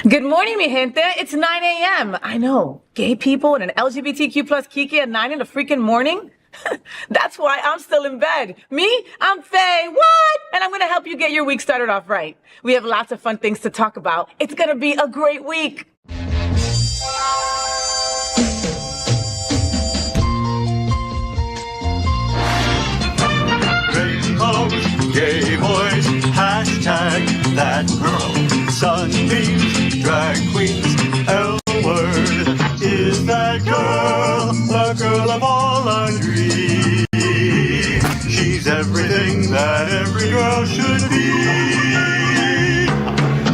Good morning, mi gente. It's 9 a.m. I know, gay people and an LGBTQ plus kiki at 9 in the freaking morning? That's why I'm still in bed. Me, I'm FayWhat, and I'm going to help you get your week started off right. We have lots of fun things to talk about. It's going to be a great week. Gay boys, hashtag that girl. Sunbeams, drag queens, L-word is that girl, the girl of all our dreams. She's everything that every girl should be.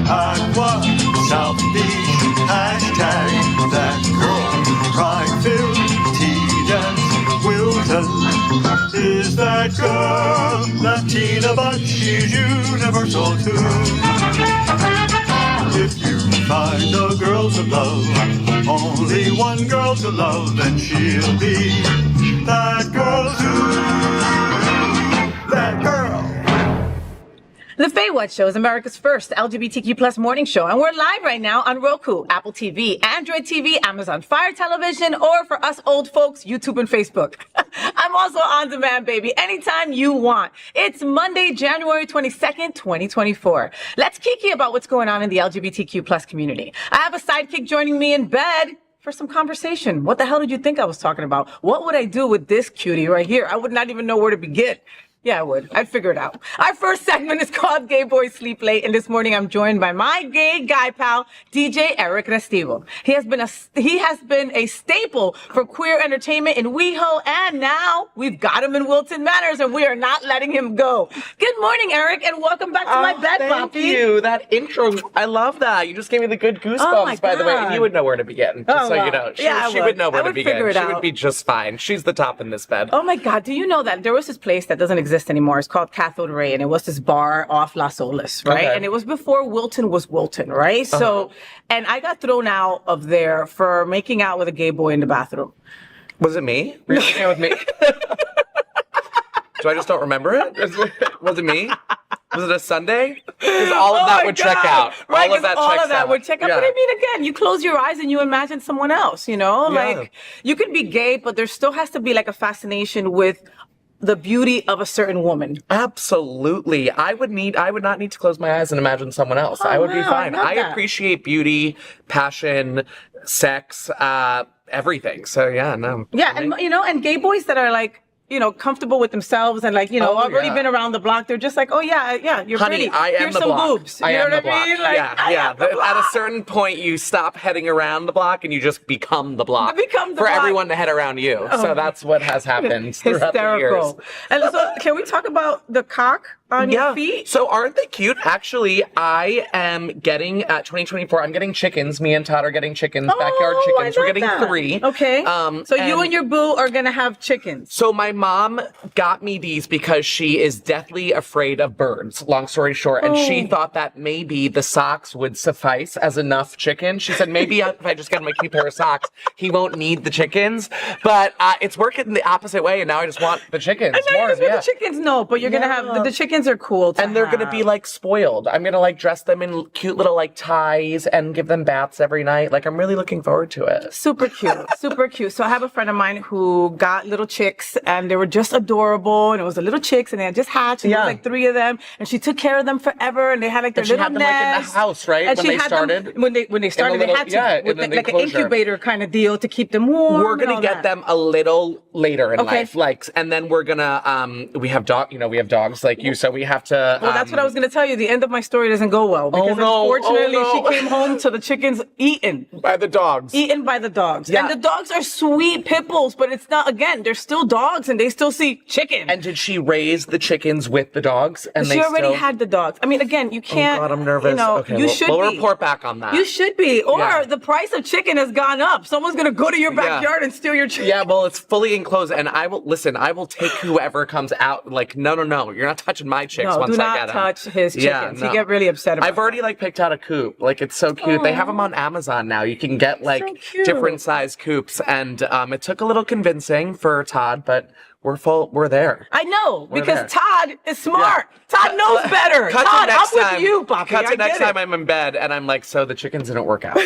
Aqua, South Beach, hashtag that girl. Pride-filled, tea-dance, Wilton is that girl, Latina, but she's universal too. If you find a girl to love, only one girl to love, then she'll be that girl too. That girl. The FayWhat Show is America's first LGBTQ plus morning show, and we're live right now on Roku, Apple TV, Android TV, Amazon Fire Television, or for us old folks, YouTube and Facebook. I'm also on demand, baby, anytime you want. It's Monday, January 22nd, 2024. Let's kiki about what's going on in the LGBTQ plus community. I have a sidekick joining me in bed for some conversation. What the hell did you think I was talking about? What would I do with this cutie right here? I would not even know where to begin. Yeah, I would. I'd figure it out. Our first segment is called Gay Boys Sleep Late, and this morning I'm joined by my gay guy pal, DJ Eric Restivo. He has been a staple for queer entertainment in WeHo, and now we've got him in Wilton Manors, and we are not letting him go. Good morning, Eric, and welcome back to my bed, Thank Poppy. you. That intro, I love that. You just gave me the good goosebumps, by the way, and you would know where to begin. Just so you know. She would know where to begin. She would be just fine. She's the top in this bed. Oh my God, do you know that there was this place that doesn't exist anymore? It's called Cathode Ray, and it was this bar off Las Olas, right? Okay. And it was before Wilton was Wilton, right? So, and I got thrown out of there for making out with a gay boy in the bathroom. Was it me? Were you making out with me? Do I just don't remember it? Was it me? Was it a Sunday? Because all of that would check out. Right, all of that would check out. Yeah. But I mean, again, you close your eyes and you imagine someone else, you know? Yeah. Like, you could be gay, but there still has to be like a fascination with the beauty of a certain woman. Absolutely. I would not need to close my eyes and imagine someone else. I would be fine. I appreciate beauty, passion, sex, everything. So yeah, no. Yeah, and you know, and gay boys that are like, you know, comfortable with themselves and like, you know, already been around the block. They're just like, oh yeah, you're Honey, pretty. I am Here's the some block. boobs. I You am know the what I block. mean? Like, Yeah. At a certain point, you stop heading around the block and you just become the block. Become the for block. everyone to head around you. So that's what has happened throughout the years. Hysterical. And so, can we talk about the cock on your feet? So aren't they cute? Actually, I am getting, 2024, I'm getting chickens. Me and Todd are getting chickens, backyard chickens. We're getting 3. Okay. So you and your boo are going to have chickens. So my mom got me these because she is deathly afraid of birds, long story short. And she thought that maybe the socks would suffice as enough chicken. She said, maybe if I just get him a cute pair of socks, he won't need the chickens. But it's working the opposite way, and now I just want the chickens. And now you the chickens, no, but you're going to have, the chickens are cool to and they're going to be like spoiled. I'm going to like dress them in cute little like ties and give them baths every night. Like I'm really looking forward to it. Super cute, super cute. So I have a friend of mine who got little chicks and they were just adorable, and it was the little chicks and they had just hatched and there was like 3 of them, and she took care of them forever, and they had like their And she little had them like in the house, right? And when she they had started. them, when they started, little, they had to with in the like an enclosure. incubator kind of deal to keep them warm. We're gonna get them a little later in life, like, and then we're gonna we have dogs like you, so we have to. Well, that's what I was going to tell you. The end of my story doesn't go well because unfortunately she came home to the chickens eaten by the dogs. Eaten by the dogs. Yeah. And the dogs are sweet pit bulls, but it's not, again, they're still dogs and they still see chicken. And did she raise the chickens with the dogs? And she already had the dogs. I mean, again, you can't. Oh God, I'm nervous. You know, okay, you should we'll be. report back on that. You should be. Or the price of chicken has gone up. Someone's going to go to your backyard and steal your chicken. Yeah, well, it's fully enclosed, and I will take whoever comes out. Like, no, you're not touching my chicks once I get them. Do not touch his chickens. He get really upset about I've already like picked out a coop. Like, it's so cute. They have them on Amazon now. You can get like different size coops, and it took a little convincing for Todd, but we're there. I know, We're because there. Todd is smart. Todd knows better. Cut Todd, to next I'm time. with you, Poppy. Cut I to next get time it. I'm in bed and I'm like, so the chickens didn't work out.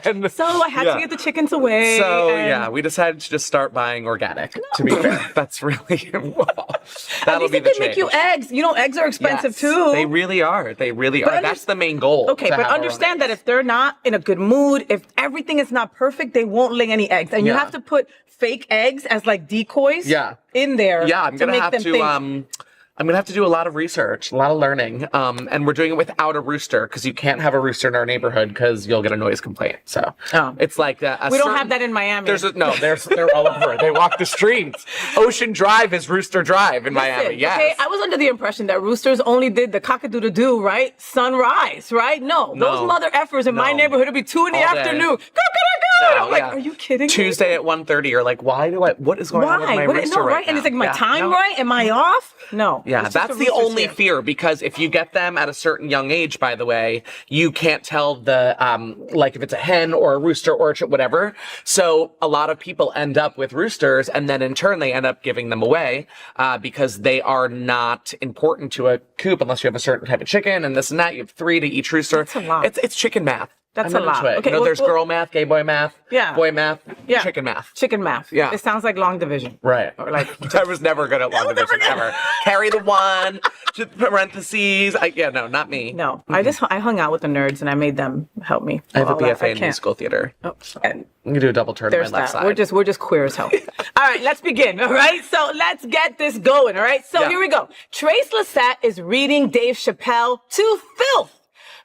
And, So I had to get the chickens away. So and yeah, we decided to just start buying organic. To be fair, that's really that'll be if the they make you change. eggs. You know, eggs are expensive Yes, too. They really are. They really are. That's the main goal. Okay, to but have our own understand that eggs. if they're not in a good mood, if everything is not perfect, they won't lay any eggs. And you Yeah. have to put fake eggs as like decoys Yeah. in there. Yeah, I'm gonna make have them to. think. I'm gonna have to do a lot of research, a lot of learning, and we're doing it without a rooster because you can't have a rooster in our neighborhood because you'll get a noise complaint. So it's like We don't have that in Miami. They're all over. They walk the streets. Ocean Drive is Rooster Drive in Miami. Listen, Yes. okay, I was under the impression that roosters only did the cock-a-doodle-doo, right? Sunrise, right? No, those mother effers in my No. neighborhood would be 2 in the All day. afternoon. Cock-a-doodle-doo! No, I'm like, yeah. are you kidding me? Tuesday at 1:30, you're like, what is going on with my Why? rooster No, right And now? it's like, my Yeah, time no. right? Am I off? No. Yeah, It's just that's the the roosters only here. fear, because if you get them at a certain young age, by the way, you can't tell the, like if it's a hen or a rooster or whatever. So a lot of people end up with roosters and then in turn they end up giving them away, because they are not important to a coop unless you have a certain type of chicken and this and that. You have 3 to each rooster. That's a lot. It's chicken math. That's I'm a not lot. into it. Okay, you know, well, there's well- girl math, gay boy math, Yeah. boy math, Yeah. chicken math. Chicken math. Yeah. It sounds like long division. Right. Or like, I was never good at long division ever. Carry the one, just parentheses. Not me. no. I hung out with the nerds and I made them help me. I have a All that. BFA in can't. musical theater. Oh, and I'm gonna do a double turn on my there's left that. side. We're just queer as hell. All right, let's begin. All right, so let's get this going. All right, so Yeah. here we go. Trace Lissette is reading Dave Chappelle to filth.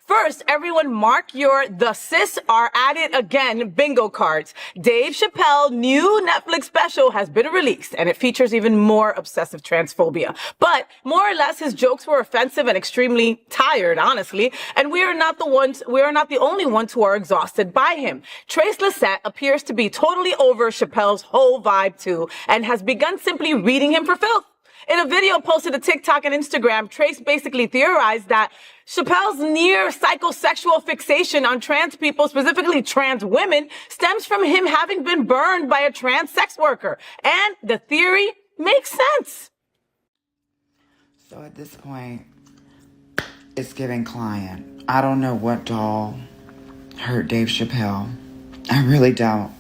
First, everyone mark your "the sis are at it again" bingo cards. Dave Chappelle's new Netflix special has been released and it features even more obsessive transphobia. But more or less his jokes were offensive and extremely tired, honestly, and we are not the only ones who are exhausted by him. Trace Lissette appears to be totally over Chappelle's whole vibe too and has begun simply reading him for filth. In a video posted to TikTok and Instagram, Trace basically theorized that Chappelle's near psychosexual fixation on trans people, specifically trans women, stems from him having been burned by a trans sex worker. And the theory makes sense. So at this point, it's giving client. I don't know what doll hurt Dave Chappelle. I really don't.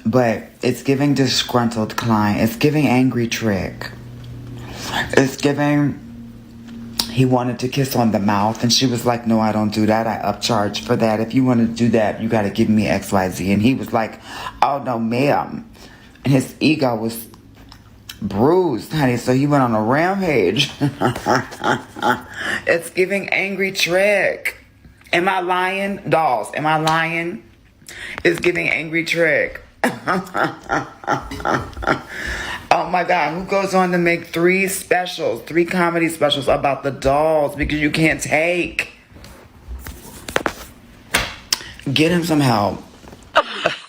But it's giving disgruntled client. It's giving angry trick. It's giving he wanted to kiss on the mouth and she was like, no, I don't do that. I upcharge for that. If you want to do that, you got to give me XYZ. And he was like, oh, no, ma'am. And his ego was bruised, honey. So he went on a rampage. It's giving angry trick. Am I lying? Dolls, am I lying? It's giving angry trick. Oh my God, who goes on to make 3 comedy specials about the dolls because you can't take? Get him some help.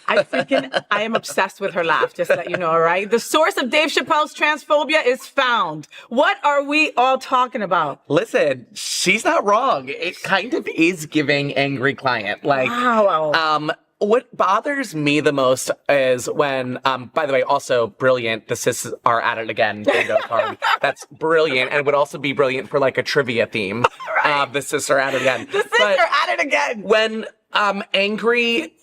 I am obsessed with her laugh, just to let you know, all right? The source of Dave Chappelle's transphobia is found. What are we all talking about? Listen, she's not wrong. It kind of is giving angry client. Like, Wow. what bothers me the most is when, by the way, also brilliant, the sis are at it again bingo card. That's brilliant. And it would also be brilliant for like a trivia theme. Right. The sis are at it again. The sis are at it again. When angry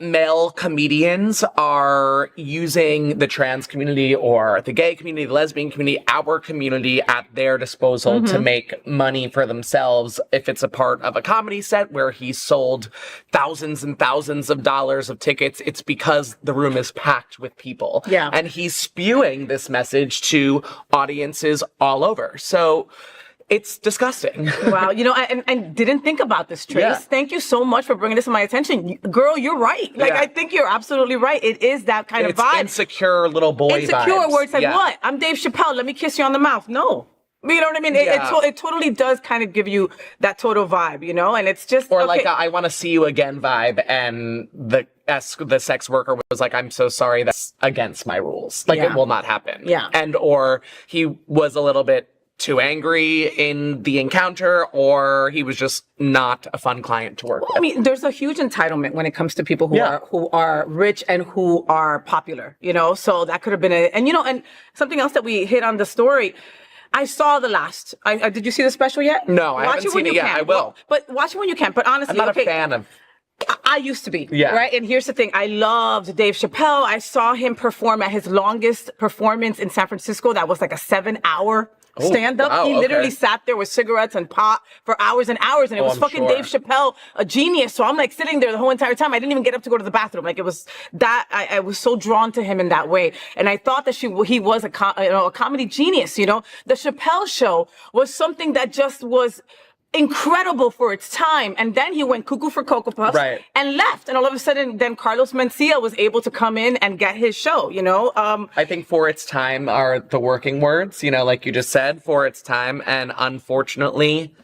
male comedians are using the trans community or the gay community, the lesbian community, our community at their disposal to make money for themselves, if it's a part of a comedy set where he sold thousands and thousands of dollars of tickets, it's because the room is packed with people. Yeah. And he's spewing this message to audiences all over. So it's disgusting. Wow, and didn't think about this, Trace. Yeah. Thank you so much for bringing this to my attention. Girl, you're right. Like, Yeah. I think you're absolutely right. It is that kind It's of vibe. insecure little boy Insecure, vibes. where it's like, Yeah. what? I'm Dave Chappelle. Let me kiss you on the mouth. No. You know what I mean? Yeah. It totally does kind of give you that total vibe, And it's just... Or okay. like a I want to see you again vibe, and the sex worker was like, I'm so sorry, that's against my rules. Like, Yeah. it will not happen. Yeah. And or he was a little bit too angry in the encounter, or he was just not a fun client to work with. I mean, there's a huge entitlement when it comes to people who are rich and who are popular, you know? So that could have been and something else that we hit on the story. I saw the last. Did you see the special yet? No, I haven't seen it yet. I will. But watch it when you can. But honestly, I'm not a fan of. I used to be, yeah. Right? And here's the thing. I loved Dave Chappelle. I saw him perform at his longest performance in San Francisco. That was like a 7-hour stand-up. Wow, he literally sat there with cigarettes and pot for hours and hours, and it was fucking Dave Chappelle, a genius. So I'm like sitting there the whole entire time. I didn't even get up to go to the bathroom. Like it was that I was so drawn to him in that way, and I thought that he was a comedy genius. You know, the Chappelle Show was something that just was incredible for its time, and then he went cuckoo for Cocoa Puffs and left, and all of a sudden then Carlos Mencia was able to come in and get his show, you know. I think for its time are the working words, you know, like you just said, for its time, and unfortunately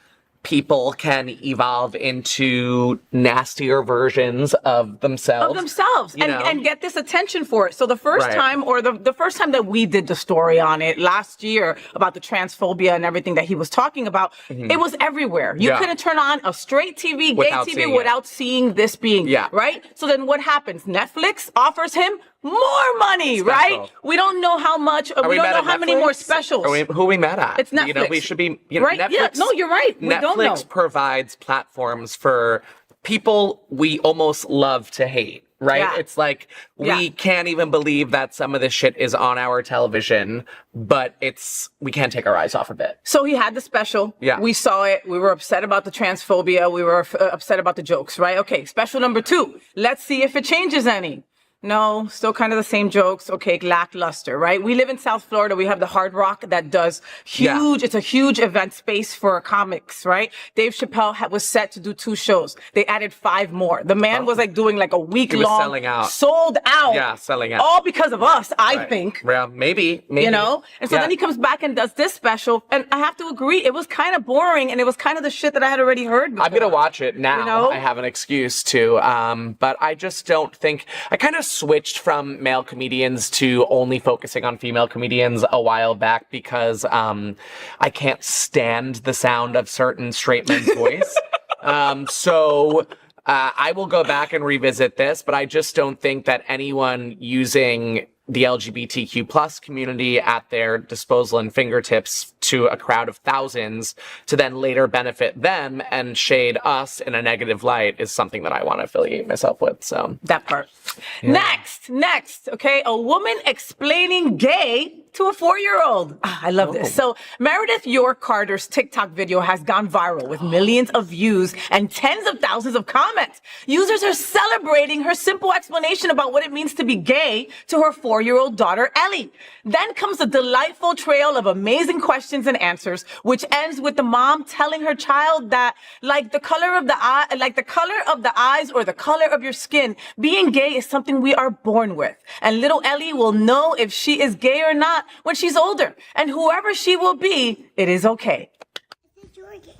people can evolve into nastier versions of themselves. And get this attention for it. So the first time, or the first time that we did the story on it last year about the transphobia and everything that he was talking about, it was everywhere. You couldn't turn on a straight TV, gay TV without seeing this being, right? So then what happens? Netflix offers him more money, right? We don't know how much, we don't know how many more specials. Who are we mad at? It's Netflix. You know, we should be, you know, right? Netflix. Yeah, no, you're right. We don't know. Netflix provides platforms for people we almost love to hate, right? Yeah. It's like, we can't even believe that some of this shit is on our television, but we can't take our eyes off of it. So he had the special. Yeah. We saw it. We were upset about the transphobia. We were upset about the jokes, right? Okay, special number 2. Let's see if it changes any. No, still kind of the same jokes. Okay, lackluster, right? We live in South Florida. We have the Hard Rock that does huge, it's a huge event space for comics, right? Dave Chappelle was set to do 2 shows. They added 5 more. The man was like doing like a week long. Selling out. Sold out. Yeah, selling out. All because of us, I think. Yeah, maybe. You know? And so then he comes back and does this special. And I have to agree, it was kind of boring, and it was kind of the shit that I had already heard before. I'm going to watch it now. You know? I have an excuse to. But I just don't think, I kind of switched from male comedians to only focusing on female comedians a while back because I can't stand the sound of certain straight men's voice. So I will go back and revisit this, but I just don't think that anyone using the LGBTQ plus community at their disposal and fingertips to a crowd of thousands to then later benefit them and shade us in a negative light is something that I want to affiliate myself with. So that part. Yeah. Next. Okay. A woman explaining gay to a 4-year-old. I love this. So Meredith York Carter's TikTok video has gone viral with millions of views and tens of thousands of comments. Users are celebrating her simple explanation about what it means to be gay to her 4-year-old daughter, Ellie. Then comes a delightful trail of amazing questions and answers, which ends with the mom telling her child that, like the color of the eye, like the color of the eyes or the color of your skin, being gay is something we are born with. And little Ellie will know if she is gay or not when she's older. And whoever she will be, it is okay. You're gay.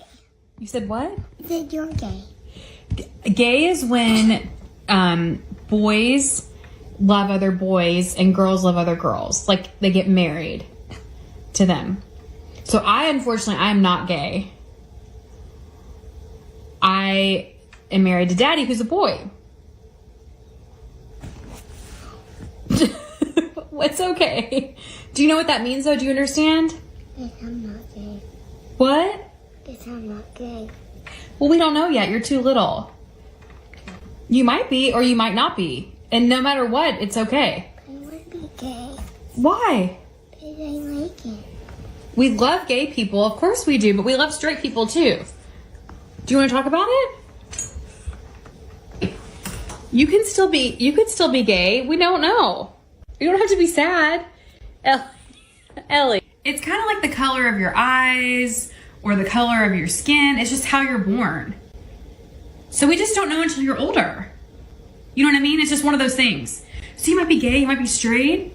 You said what? I said you're gay. Gay is when boys love other boys and girls love other girls. Like, they get married to them. So unfortunately, I am not gay. I am married to Daddy, who's a boy. It's okay. Do you know what that means, though? Do you understand? Yes, I'm not gay. What? Yes, I'm not gay. Well, we don't know yet. You're too little. You might be, or you might not be. And no matter what, it's okay. I want to be gay. Why? Because I like it. We love gay people. Of course we do, but we love straight people, too. Do you want to talk about it? You could still be gay. We don't know. You don't have to be sad. Ellie. It's kind of like the color of your eyes or the color of your skin. It's just how you're born. So we just don't know until you're older. You know what I mean? It's just one of those things. So you might be gay, you might be straight.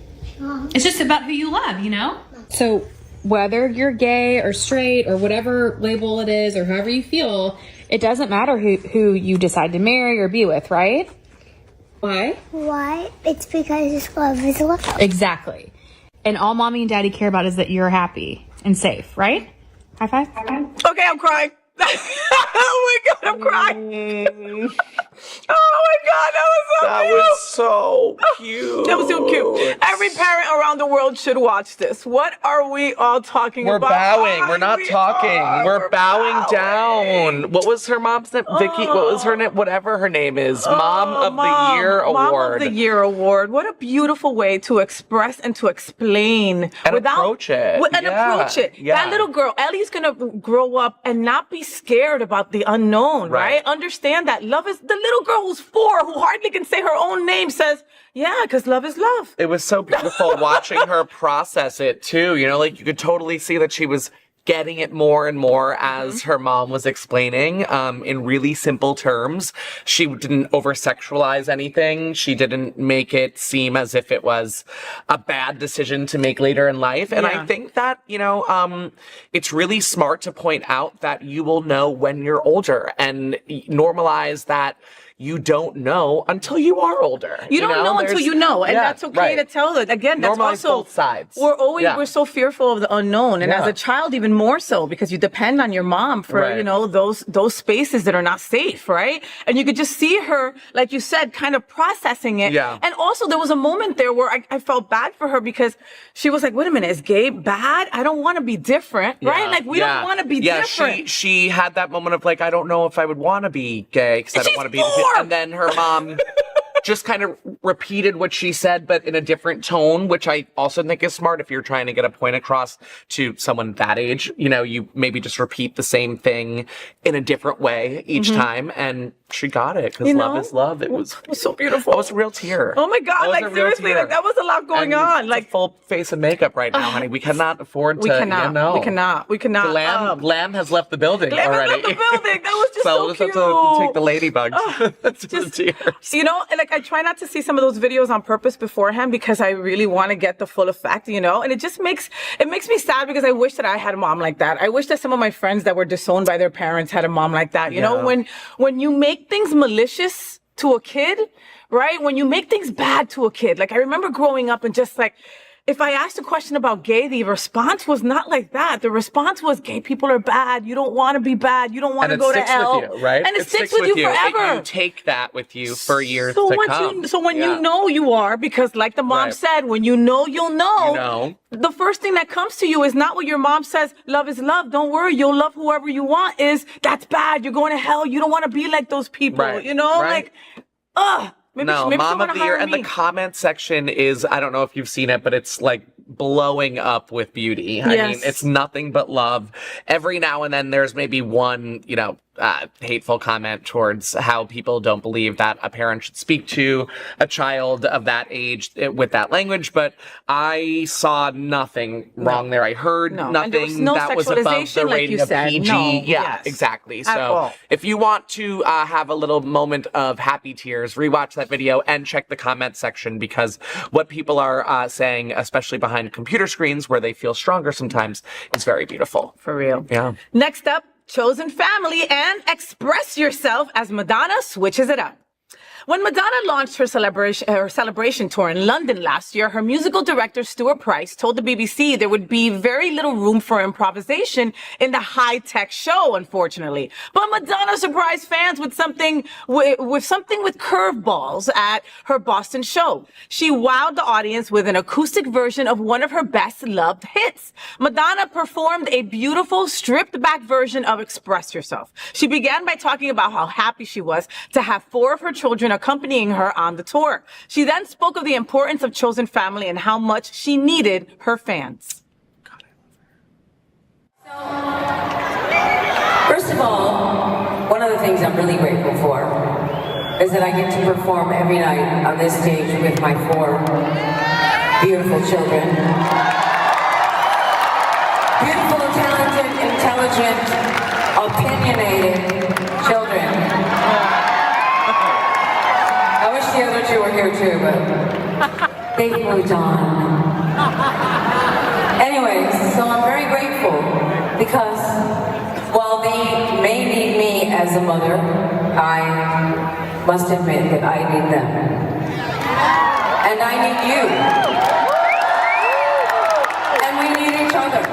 It's just about who you love, you know? So whether you're gay or straight or whatever label it is or however you feel, it doesn't matter who you decide to marry or be with, right? Why? Why? It's because love is love. Exactly. And all mommy and daddy care about is that you're happy. and safe, right? High five. Okay, I'm crying. Oh my God, I'm crying. Oh my God, that was so That cute. was so cute. That was so cute. Every parent around the world should watch this. What are we all talking We're about? bowing. We're not We talking. are. We're bowing down. What was her mom's name? Vicky. What was her name? Whatever her name is. Mom of the Year Award. Mom of the Year Award. What a beautiful way to express and to explain And approach it. And Yeah. approach it. Yeah. That little girl, Ellie's gonna grow up and not be scared about the unknown, right? Understand that love is the little girl who's 4, who hardly can say her own name, says, yeah, because love is love. It was so beautiful watching her process it too. You know, like you could totally see that she was getting it more and more as her mom was explaining in really simple terms. She didn't over-sexualize anything. She didn't make it seem as if it was a bad decision to make later in life. And I think that, you know, it's really smart to point out that you will know when you're older and normalize that you don't know until you are older. You don't know until you know, and that's okay to tell it. Again, that's Normalize also both sides. We're so fearful of the unknown, and as Yeah. a child, even more so, because you depend on your mom for Right. you know those spaces that are not safe, right? And you could just see her, like you said, kind of processing it. Yeah. And also, there was a moment there where I felt bad for her because she was like, "Wait a minute, is gay bad? I don't want to be different, right? Like we don't want to be different." She had that moment of like, I don't know if I would want to be gay because I don't want to be. And then her mom just kind of repeated what she said, but in a different tone, which I also think is smart if you're trying to get a point across to someone that age. You know, you maybe just repeat the same thing in a different way each time, and she got it because love is love. It was so beautiful. It was a real tear. Oh my God! It was Like a real seriously, tear. like that was a lot going And on. it's Like a full face of makeup right now, honey. We cannot afford to. we cannot. You know. We cannot. Glam has left the building Glam has already. left the building. That was just so so we'll cute. just have to take the ladybugs to the tears. You know, and like I try not to see some of those videos on purpose beforehand because I really want to get the full effect, you know, and it just makes me sad because I wish that I had a mom like that. I wish that some of my friends that were disowned by their parents had a mom like that. You know, when you make things malicious to a kid, right? When you make things bad to a kid, like I remember growing up and just like, if I asked a question about gay, the response was not like that. The response was, gay people are bad. You don't want to be bad. You don't want to go to hell. With you, right? And it sticks with you forever. You take that with you for years so to come. So when you know you are, because like the mom said, when you know, you'll know. You know. The first thing that comes to you is not what your mom says, love is love. Don't worry, you'll love whoever you want. Is that's bad. You're going to hell. You don't want to be like those people. Right. You know, Right. like, maybe Mom of the Year. And the comment section is, I don't know if you've seen it, but it's like blowing up with beauty. I mean, it's nothing but love. Every now and then there's maybe one, you know, hateful comment towards how people don't believe that a parent should speak to a child of that age with that language. But I saw nothing wrong there. I heard nothing that was above the rating of PG. Exactly. So if you want to have a little moment of happy tears, rewatch that video and check the comment section, because what people are saying, especially behind computer screens where they feel stronger sometimes, is very beautiful. For real. Yeah. Next up, Chosen Family and Express Yourself as Madonna switches it up. When Madonna launched her celebration tour in London last year, her musical director, Stuart Price, told the BBC there would be very little room for improvisation in the high-tech show, unfortunately. But Madonna surprised fans with something with curveballs at her Boston show. She wowed the audience with an acoustic version of one of her best-loved hits. Madonna performed a beautiful, stripped-back version of Express Yourself. She began by talking about how happy she was to have 4 of her children accompanying her on the tour. She then spoke of the importance of Chosen Family and how much she needed her fans. First of all, one of the things I'm really grateful for is that I get to perform every night on this stage with my 4 beautiful children. Beautiful, talented, intelligent, opinionated children. I wish the other 2 were here too, but they've moved on. Anyways, so I'm very grateful because while they may need me as a mother, I must admit that I need them. And I need you. And we need each other.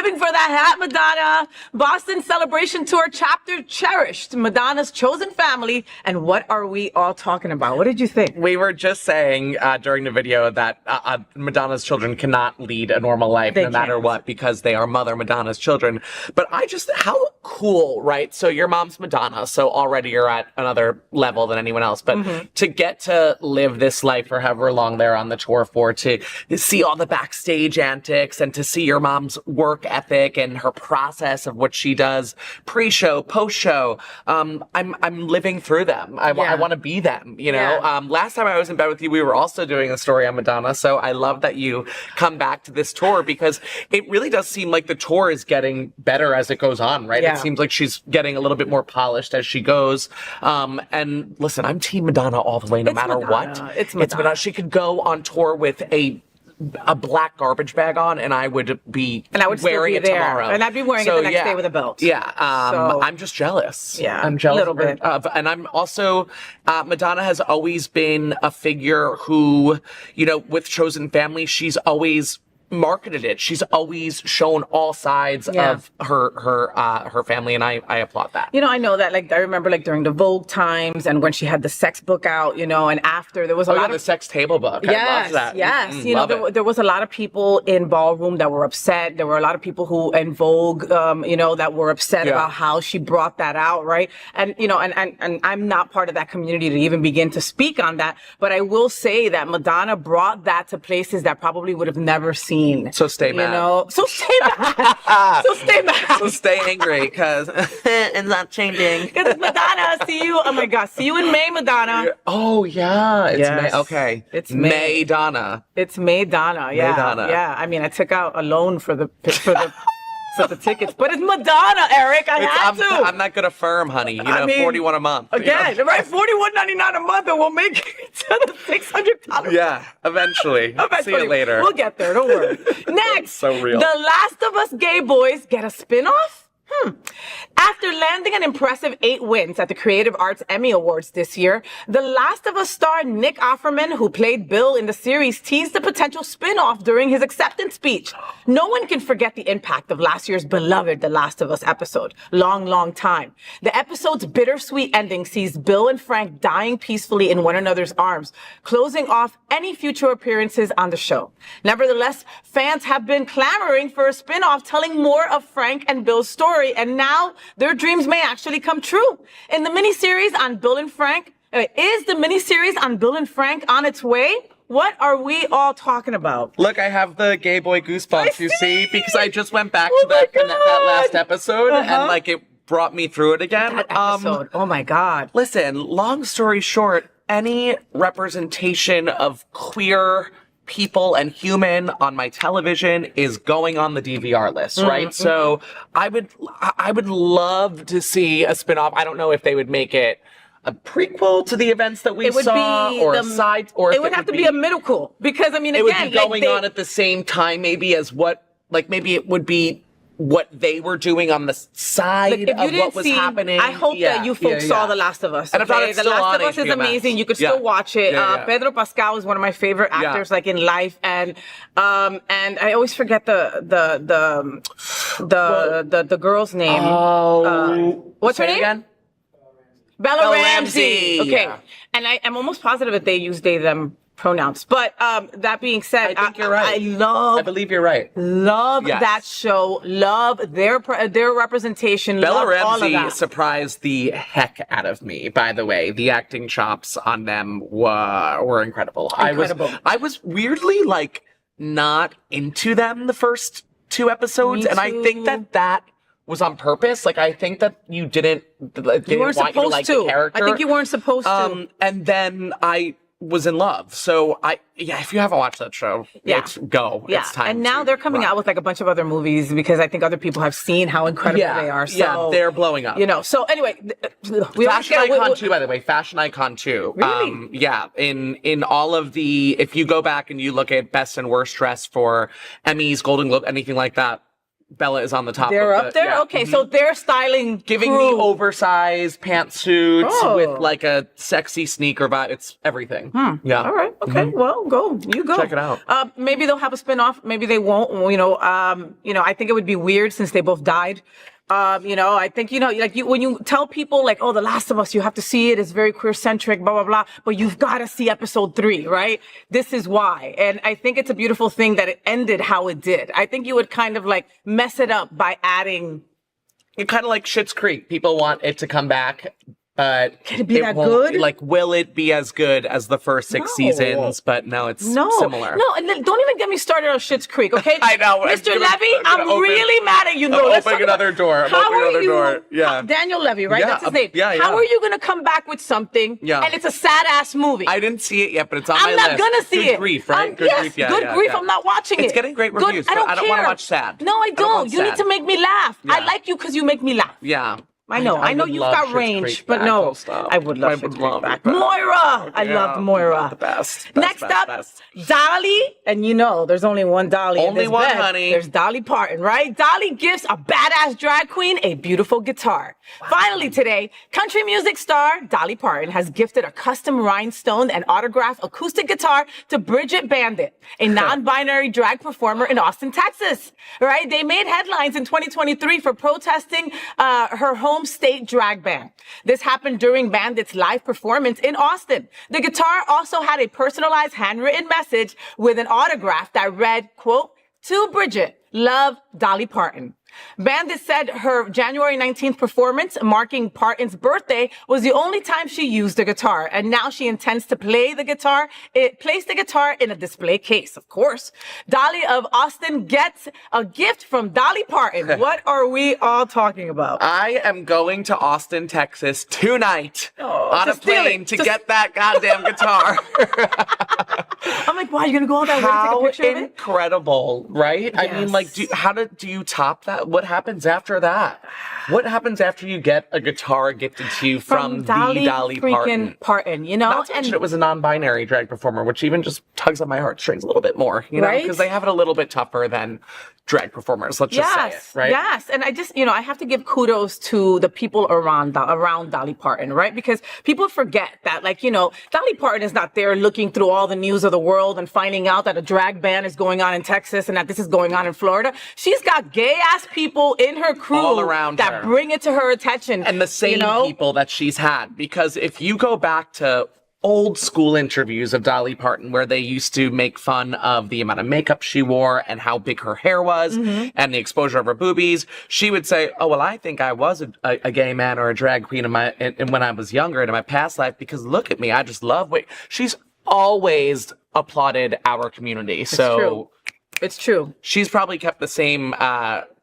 living for that hat, Madonna. Boston Celebration Tour chapter cherished. Madonna's chosen family. And what are we all talking about? What did you think? We were just saying during the video that Madonna's children cannot lead a normal life no matter what because they are Mother Madonna's children. But how cool, right? So your mom's Madonna, so already you're at another level than anyone else. But to get to live this life for however long they're on the tour for, to see all the backstage antics and to see your mom's work ethic and her process of what she does pre-show, post-show, I'm living through them. I want to be them, you know? Yeah. Last time I was in bed with you, we were also doing a story on Madonna. So I love that you come back to this tour because it really does seem like the tour is getting better as it goes on, right? Yeah. It seems like she's getting a little bit more polished as she goes. And listen, I'm Team Madonna all the way, no matter what. It's Madonna. She could go on tour with a black garbage bag on, and I would be wearing it tomorrow. And I'd be wearing it the next day with a belt. Yeah. I'm just jealous. Yeah. I'm jealous. A little bit. And I'm also, Madonna has always been a figure who, you know, with chosen family, she's always marketed it. She's always shown all sides of her family, and I applaud that. You know, I know that, like, I remember, like, during the Vogue times and when she had the sex book out, you know, and after there was a lot of the sex table book. Yes, I love that. yes. You know, there was a lot of people in ballroom that were upset. There were a lot of people who in Vogue, you know, that were upset about how she brought that out, right? And, you know, and I'm not part of that community to even begin to speak on that, but I will say that Madonna brought that to places that probably would have never seen. So stay mad. You know, so stay mad. So stay mad. So stay angry because it's not changing. Because it's Madonna. See you. Oh my God. See you in May, Madonna. Oh yeah. It's Yes. May. Okay. It's May. Madonna. It's Madonna. Yeah. Madonna. Yeah. I mean, I took out a loan for the tickets, but it's Madonna, Eric. I had to. I'm not gonna firm, honey. You know, 41 a month. Again, you know? right? $41.99 a month, and we'll make it to the $600. Yeah, eventually. See you later. We'll get there. Don't worry. Next, So real. The Last of Us gay boys get a spinoff. After landing an impressive 8 wins at the Creative Arts Emmy Awards this year, The Last of Us star Nick Offerman, who played Bill in the series, teased the potential spin-off during his acceptance speech. No one can forget the impact of last year's beloved The Last of Us episode. Long, long time. The episode's bittersweet ending sees Bill and Frank dying peacefully in one another's arms, closing off any future appearances on the show. Nevertheless, fans have been clamoring for a spin-off telling more of Frank and Bill's story, and now their dreams may actually come true. In the miniseries on Bill and Frank, is the miniseries on Bill and Frank on its way? What are we all talking about? Look, I have the gay boy goosebumps, you see, because I just went back Oh to that last episode and like it brought me through it again. That episode. Oh my God. Listen, long story short, any representation of queer people and human on my television is going on the DVR list, right? So I would love to see a spinoff. I don't know if they would make it a prequel to the events that we saw, or a side, or it would have to be a middle cool, because I mean, it again, would be going on at the same time, maybe as what, like maybe it would be what they were doing on the side of what was happening. I hope that you folks saw The Last of Us. And if not, it's The still Last on of Us is HBO Max. amazing. You could still watch it. Pedro Pascal is one of my favorite actors, like in life, and I always forget the girl's name. What's her name? Again? Bella Ramsey. Okay, Yeah. and I'm almost positive that they use they them pronouns. But that being said, I think you're right. I I believe you're right. love Yes. that show. Love their representation. Bella love all of Ramsey that. surprised the heck out of me, by the way. The acting chops on them were incredible. Incredible. I was weirdly like not into them the first 2 episodes, Me and I think too. that was on purpose. Like, I think that you didn't want you to like the character. I think you weren't supposed to. And then I was in love. So if you haven't watched that show, it's go. Yeah, It's time. and now they're coming out with like a bunch of other movies because I think other people have seen how incredible they are. So they're blowing up. You know. So anyway, we Fashion icon too, by the way. Fashion icon too. Really? Yeah. In all of if you go back and you look at best and worst dress for Emmys, Golden Globe, anything like that, Bella is on the top. They're of up there? Yeah. Okay, so they're styling Giving crew. me oversized pantsuits Oh. with like a sexy sneaker vibe. It's everything. Yeah. All right. Okay. Well, go. You go. Check it out. Maybe they'll have a spinoff. Maybe they won't. I think it would be weird since they both died. I think, when you tell people like, oh, The Last of Us, you have to see it. It's very queer centric, blah, blah, blah. But you've got to see episode 3, right? This is why. And I think it's a beautiful thing that it ended how it did. I think you would kind of like mess it up by adding. It's kind of like Schitt's Creek. People want it to come back, but Can it be that won't, good? Like, will it be as good as the first 6 seasons? But no, it's similar. No, and then don't even get me started on Schitt's Creek, okay? I know. Mr. Levy, I'm really mad at you. I'm Let's opening talk another door. How are you? Yeah. Daniel Levy, right? Yeah, That's his name. yeah. How are you going to come back with something and it's a sad-ass movie? I didn't see it yet, but it's on my I'm list. not going to see Good it. Grief, right? Good yes, grief, yeah. good grief. Yeah. I'm not watching it. It's getting great reviews, but I don't want to watch sad. No, I don't. want You need sad. to make me laugh. Yeah. I like you because you make me laugh. Yeah. I know would you've love got Schitt's range, Creek but back. no, Oh, stop. I would love I Schitt's would Creek love back. it back. Moira! I Yeah. loved Moira. The best. Next up, Dolly, and there's only one Dolly in Only this one, bed. honey. There's Dolly Parton, right? Dolly gives a badass drag queen a beautiful guitar. Finally today, country music star Dolly Parton has gifted a custom rhinestone and autographed acoustic guitar to Bridget Bandit, a non-binary drag performer in Austin, Texas, right? They made headlines in 2023 for protesting her home state drag ban. This happened during Bandit's live performance in Austin. The guitar also had a personalized handwritten message with an autograph that read, quote, "To Bridget, love, Dolly Parton." Bandit said her January 19th performance, marking Parton's birthday, was the only time she used the guitar, and now she intends to place the guitar in a display case, of course. Dolly of Austin gets a gift from Dolly Parton. What are we all talking about? I am going to Austin, Texas tonight on a plane to get that goddamn guitar. I'm like, why are you going to go all that way to take a How picture of it? incredible, right? I mean, like, Yes. how do you top that? What happens after that? What happens after you get a guitar gifted to you from the Dolly freaking Parton? Not to mention it was a non-binary drag performer, which even just tugs on my heartstrings a little bit more, Right? Because they have it a little bit tougher than drag performers. Let's just say it, right? Yes, and I just, I have to give kudos to the people around Dolly Parton, right? Because people forget that, Dolly Parton is not there looking through all the news of the world and finding out that a drag ban is going on in Texas and that this is going on in Florida. She's got gay-ass people in her crew All around that her. bring it to her attention. And the same people that she's had. Because if you go back to old school interviews of Dolly Parton where they used to make fun of the amount of makeup she wore and how big her hair was and the exposure of her boobies, she would say, oh, well, I think I was a gay man or a drag queen when I was younger in my past life because look at me, I just love she's always applauded our community. It's true. She's probably kept the same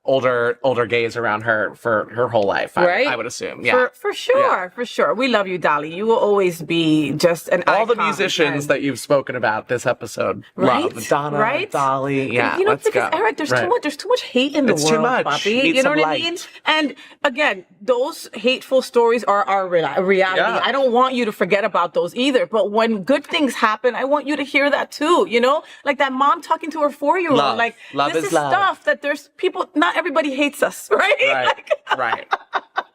older gays around her for her whole life, right? I would assume. Yeah. For sure, for sure. We love you, Dolly. You will always be just an all the icon. musicians that you've spoken about this episode. Right? Love. Donna, Right? Dolly. Yeah. Because let's go. Eric, there's too much hate in the It's world, too much. Bobby. Need You know some what I light. mean? And again, those hateful stories are our reality. Yeah. I don't want you to forget about those either. But when good things happen, I want you to hear that too. Like that mom talking to her 4-year-old. Love. Like Love this is is love. stuff that there's people. Not everybody hates us, right? Right.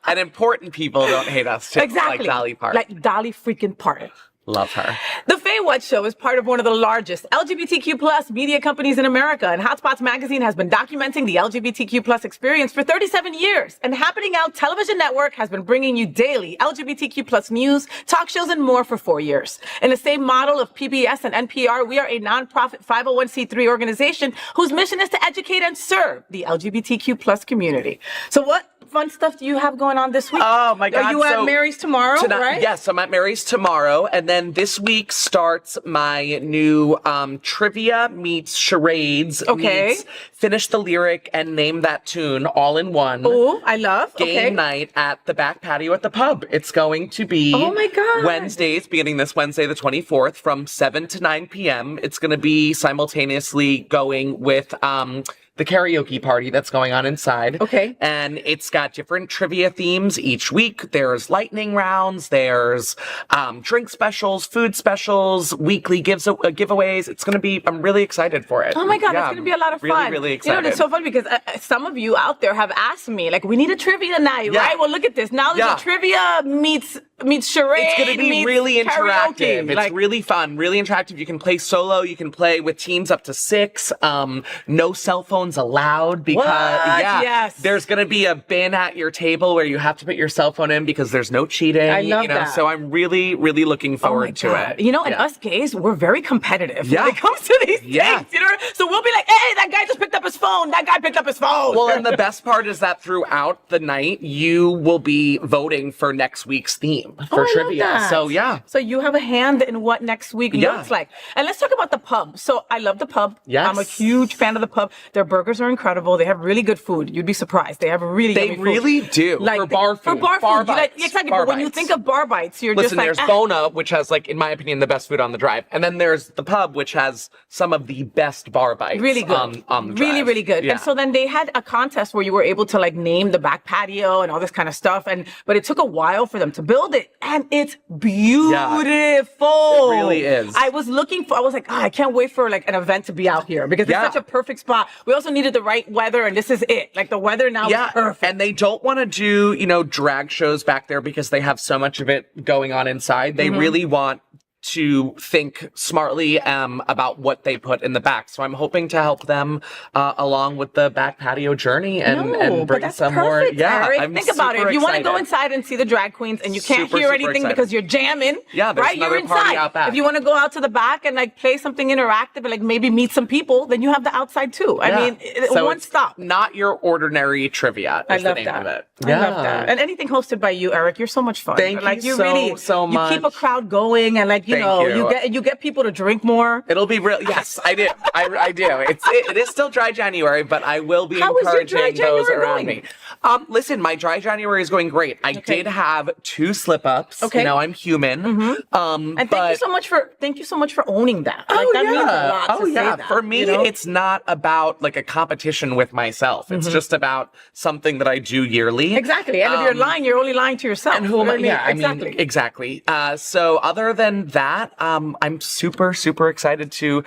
And important people don't hate us too. Exactly. Like Dolly Parton. Like Dolly freaking Parton. Love her. The FayWhat Show is part of one of the largest LGBTQ plus media companies in America, and Hotspots Magazine has been documenting the LGBTQ plus experience for 37 years. And Happening Out Television Network has been bringing you daily LGBTQ plus news, talk shows, and more for 4 years. In the same model of PBS and NPR, we are a nonprofit 501c3 organization whose mission is to educate and serve the LGBTQ plus community. So what fun stuff do you have going on this week? Oh my God. Are you at Mary's tomorrow, right? Yes, I'm at Mary's tomorrow. And then this week starts my new trivia meets charades meets finish the lyric and name that tune all in one. Oh, I love. Game night at the back patio at the pub. It's going to be Wednesdays, beginning this Wednesday, the 24th, from 7 to 9 p.m. It's going to be simultaneously going with the karaoke party that's going on inside. Okay. And it's got different trivia themes each week. There's lightning rounds, there's drink specials, food specials, weekly giveaways. It's going to be, I'm really excited for it. Oh my God, Yeah, it's going to be a lot of really, fun. really excited. You know, it's so funny because some of you out there have asked me, like, we need a trivia night, Yeah. right? Well, look at this. Now there's Yeah. a trivia meets charade. It's going to be meets really interactive. karaoke. It's Like, really fun, really interactive. You can play solo. You can play with teams up to 6. No cell phones allowed because What? Yes. there's going to be a bin at your table where you have to put your cell phone in because there's no cheating. I love that. So I'm really, really looking oh my forward to God. it. You know, and Yeah. us gays, we're very competitive Yeah. when it comes to these Yeah. things. You know, so we'll be like, hey, that guy just picked up his phone. That guy picked up his phone. Well, and the best part is that throughout the night, you will be voting for next week's theme for I love trivia. that. So yeah. So you have a hand in what next week Yeah. looks like. And let's talk about the pub. So I love the pub. Yes. I'm a huge fan of the pub. Their burgers are incredible. They have really good food. You'd be surprised. They have really They yummy food. really do. For bar For food. bar Bar food. You like, bites. exactly. Bar But when you bites. think of bar bites, you're Listen, just like, there's Bona, which has, like, in my opinion, the best food on the drive. And then there's the pub, which has some of the best bar bites really good. on the drive. Really, really good. Yeah. And so then they had a contest where you were able to like name the back patio and all this kind of stuff. But it took a while for them to build it. And it's beautiful. It really is. I was like, I can't wait for like an event to be out here because Yeah. it's such a perfect spot. We also needed the right weather and this is it. Like the weather now is perfect. And they don't want to do, drag shows back there because they have so much of it going on inside. They really want to think smartly about what they put in the back. So I'm hoping to help them along with the back patio journey and but bring that's some perfect, more. Yeah, Eric. I'm Think about it. super If you want to go excited. inside and see the drag queens and you can't Super, hear super anything excited. because you're jamming, Yeah, there's right? You're another party inside. out back. If you want to go out to the back and like play something interactive and like maybe meet some people, then you have the outside too. I Yeah. mean, So one it's stop. Not your ordinary trivia. I Is love the name that. of it. I love that. And anything hosted by you, Eric, you're so much fun. Thank like, you really, so You keep a much. crowd going and like, Thank you get people to drink more. It'll be real. Yes, I do. I do. It is still dry January, but I will be How is your encouraging dry those January around going? me. Listen, my dry January is going great. I did have 2 slip-ups. Okay. I'm human. And thank you so much for owning that. Like, that means a lot to say that, For me, you know? it's not about like a competition with myself. It's just about something that I do yearly. Exactly. And if you're lying, you're only lying to yourself. And who am I? You know what Yeah, exactly. I mean, exactly. So other than that, I'm super, super excited to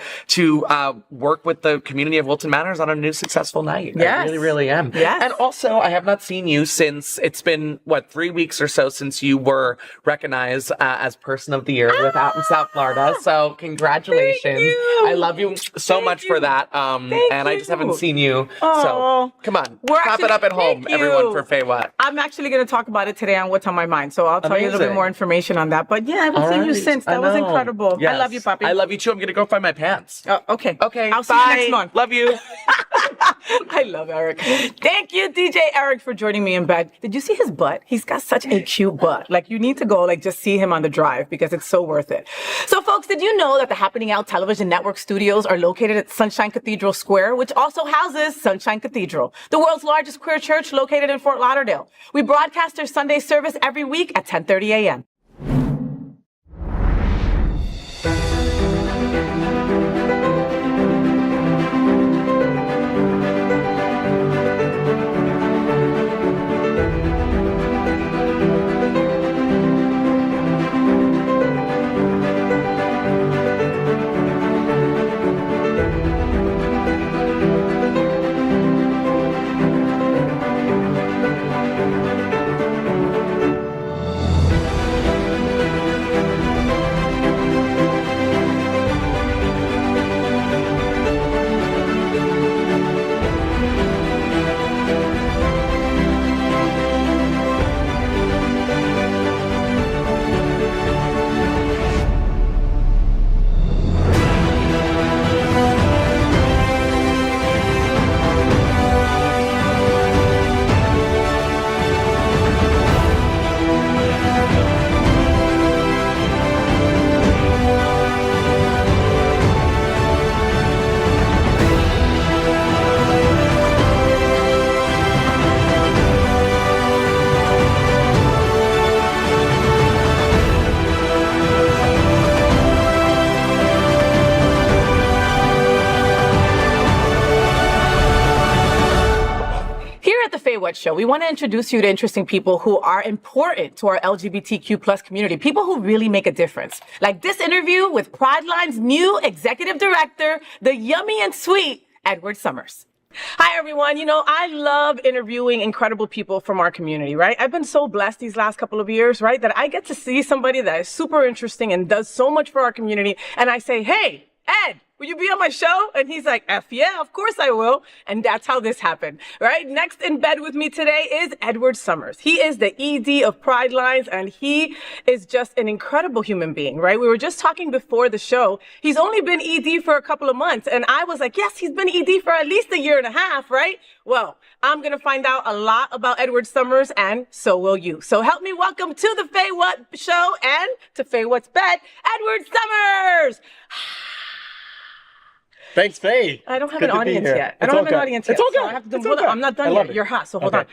work with the community of Wilton Manors on a new successful night. Yes. I really, really am. Yes. And also, I have not seen you since it's been, 3 weeks or so since you were recognized as Person of the Year with Out in South Florida. So congratulations. Thank you. I love you so Thank much you. for that. Thank and I just you. haven't seen you. Aw. So come on. We're Clap it actually- up at home, thank everyone, you. for FayWhat. I'm actually going to talk about it today on what's on my mind. So I'll tell you a little bit Amazing. more information on that. But yeah, I haven't seen you Alright, since. That I was know. incredible. I Yes. love you, Poppy. I love you too. I'm gonna go find my pants. Okay. Okay. I'll see bye. you next month. Love you. I love Eric. Thank you, DJ Eric, for joining me in bed. Did you see his butt? He's got such a cute butt. Like, you need to go, like, just see him on the drive because it's so worth it. So, folks, did you know that the Happening Out Television Network studios are located at Sunshine Cathedral Square, which also houses Sunshine Cathedral, the world's largest queer church located in Fort Lauderdale. We broadcast their Sunday service every week at 10:30 a.m. FayWhat Show, we want to introduce you to interesting people who are important to our LGBTQ plus community, people who really make a difference. Like this interview with Prideline's new Executive Director, the yummy and sweet Edward Summers. Hi, everyone. You know, I love interviewing incredible people from our community, right? I've been so blessed these last couple of years, right, that I get to see somebody that is super interesting and does so much for our community. And I say, hey, Ed, will you be on my show? And he's like, yeah, of course I will. And that's how this happened, right? Next in bed with me today is Edward Summers. He is the ED of Pridelines, and he is just an incredible human being, right? We were just talking before the show. He's only been ED for a couple of months. And I was like, yes, he's been ED for at least a year and a half, right? Well, I'm going to find out a lot about Edward Summers, and so will you. So help me welcome to the FayWhat Show and to FayWhat's Bed, Edward Summers. Thanks, Faye. I don't have an audience yet. I don't have an audience yet. It's all good. So I have to do, I'm not done yet. You're hot, so hold on.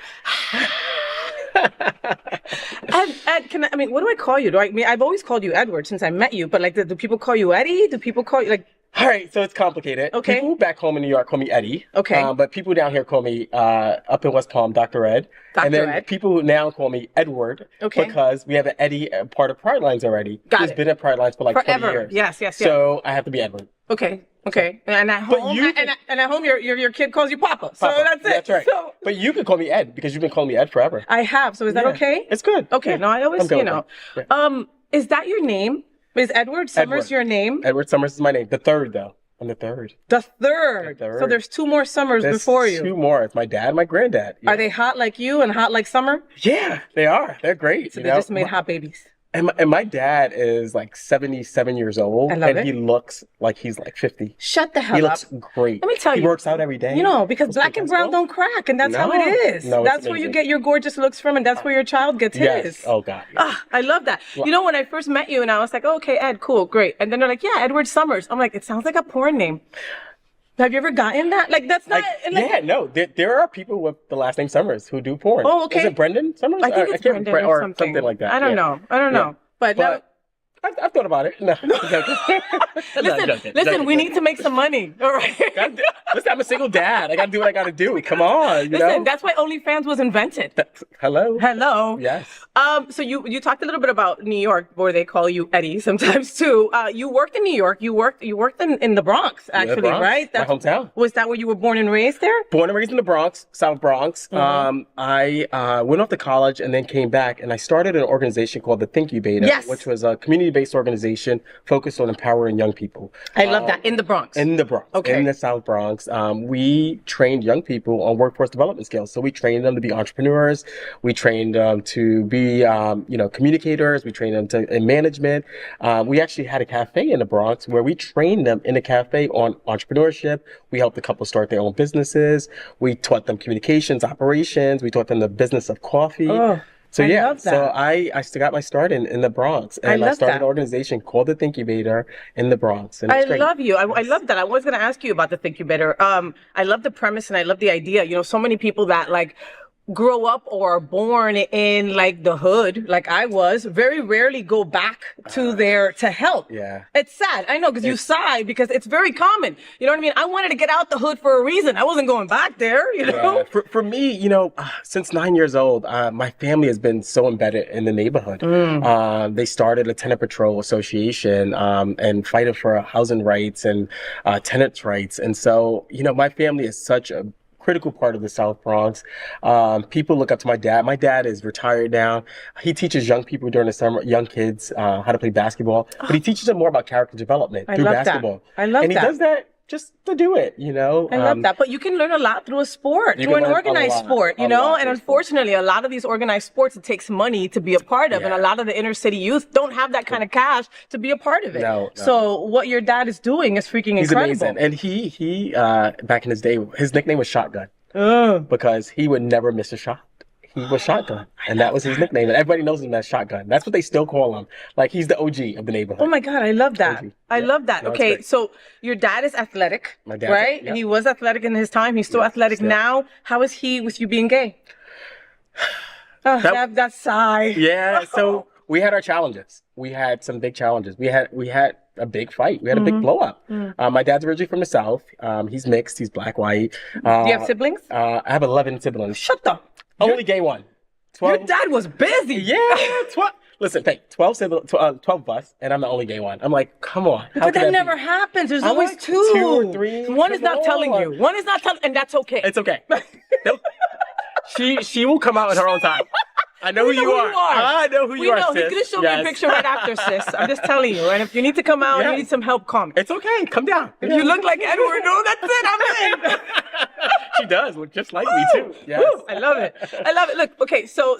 Ed, what do I call you? I've always called you Edward since I met you, but like, do people call you Eddie? Do people call you like? All right, so it's complicated. Okay. People back home in New York call me Eddie. Okay. But people down here call me, up in West Palm, Dr. Ed. Dr. And then Ed. people now call me Edward. Okay. Because we have an Eddie part of Pridelines already. Got He's it. been at Pridelines for like Forever. 20 years. Yes. So I have to be Edward. Okay. And at home, and at home, your kid calls you Papa. So Papa. that's it. That's right. So, But you can call me Ed because you've been calling me Ed forever. I have. So is that Yeah. okay? It's good. Okay. Yeah. No, I always, I'm good with that. Yeah. Is that your name? Is Edward Summers Edward. your name? Edward Summers is my name. The third, though. I'm the third. The third. The third. So there's two more Summers There's before you. two more. It's my dad and my granddad. Yeah. Are they hot like you and hot like Summer? Yeah, they are. They're great. So they just made hot babies. And my dad is like 77 years old. I love and it. he looks like he's like 50. Shut the hell He up. looks great. Let me tell you. He works out every day. You know, because That's black good. and That's brown cool. don't crack, and that's how it No. is. No, it's That's where you amazing. get your gorgeous looks from, and that's where your child gets Yes. his. Oh, God. Yes. I love that. You know, when I first met you, and I was like, oh, okay, Ed, cool, great. And then they're like, yeah, Edward Summers. I'm like, it sounds like a porn name. Have you ever gotten that? Like, that's not. Yeah, no. There are people with the last name Summers who do porn. Oh, okay. Is it Brendan Summers? I think it's can't- Brendan or something. like that. I don't Yeah. know. But But I've thought about it. No. listen, we need to make some money. All right. Listen, I'm a single dad. I got to do what I got to do. Come on, you Listen, know? that's why OnlyFans was invented. Hello? Hello. Yes. So you talked a little bit about New York, where they call you Eddie sometimes too. You worked in New York. You worked in the Bronx, actually, Bronx, right? my hometown. Was that where you were born and raised there? Born and raised in the Bronx, South Bronx. I went off to college and then came back, and I started an organization called the Thinkubator, Yes. which was a community-based organization focused on empowering young people. I love that. In the Bronx. In the Bronx, Okay. in the South Bronx. We trained young people on workforce development skills. So we trained them to be entrepreneurs. We trained them to be, communicators. We trained them in management. We actually had a cafe in the Bronx where we trained them in a cafe on entrepreneurship. We helped the couple start their own businesses. We taught them communications, operations. We taught them the business of coffee. Oh, So I yeah, love that. so I still got my start in the Bronx, and I love started that. an organization called the Thinkubator in the Bronx. And it's I great. love you. I love that. I was going to ask you about the Thinkubator. I love the premise and I love the idea. You know, so many people that like grow up or are born in like the hood, like I was, very rarely go back to help. Yeah. It's sad. I know, because you sigh, because it's very common. You know what I mean? I wanted to get out the hood for a reason. I wasn't going back there, you know? Yeah. For me, since 9 years old, my family has been so embedded in the neighborhood. They started a tenant patrol association and fighting for housing rights and tenants' rights. And so, my family is such a critical part of the South Bronx. People look up to my dad. My dad is retired now. He teaches young people during the summer, young kids, how to play basketball, but he teaches them more about character development through love that. basketball. I love and he that. does that just to do it, I love that. But you can learn a lot through a sport, You through can an learn a organized lot, sport, a you know? lot And through unfortunately, a lot of these organized sports, it takes money to be a part of. And a Yeah. lot of the inner city youth don't have that kind of cash to be a part of it. No. So what your dad is doing is freaking He's incredible. amazing. And he back in his day, his nickname was Shotgun because he would never miss a shot. He was Shotgun, and that was his nickname. And everybody knows him as Shotgun. That's what they still call him. Like, he's the OG of the neighborhood. Oh my God, I love that. OG. I Yeah. love that. No, it's Okay, great. so your dad is athletic, My dad's- right? yeah. He was athletic in his time. He's still athletic still. now. How is he with you being gay? Oh, that sigh. Yeah, so we had our challenges. We had some big challenges. We had a big fight. We had a big blow up. My dad's originally from the South. He's mixed. He's black, white. Do you have siblings? I have 11 siblings. Shut the. Only gay one. 12. Your dad was busy. Yeah, 12. Listen, 12 of us, and I'm the only gay one. I'm like, come on. But that never happens. There's always like two. 2 or 3. One is Come not telling on. you. One is not telling, and that's okay. It's okay. Nope. She will come out in her own time. I know who you are. I know who you are, sis. He's going to show me a picture right after, sis. I'm just telling you. And if you need to come out, you need some help, call me. It's okay. Come down. If you look like Edward, no, that's it. I'm in. She does look just like me too. Yes. I love it. I love it. Look, okay, so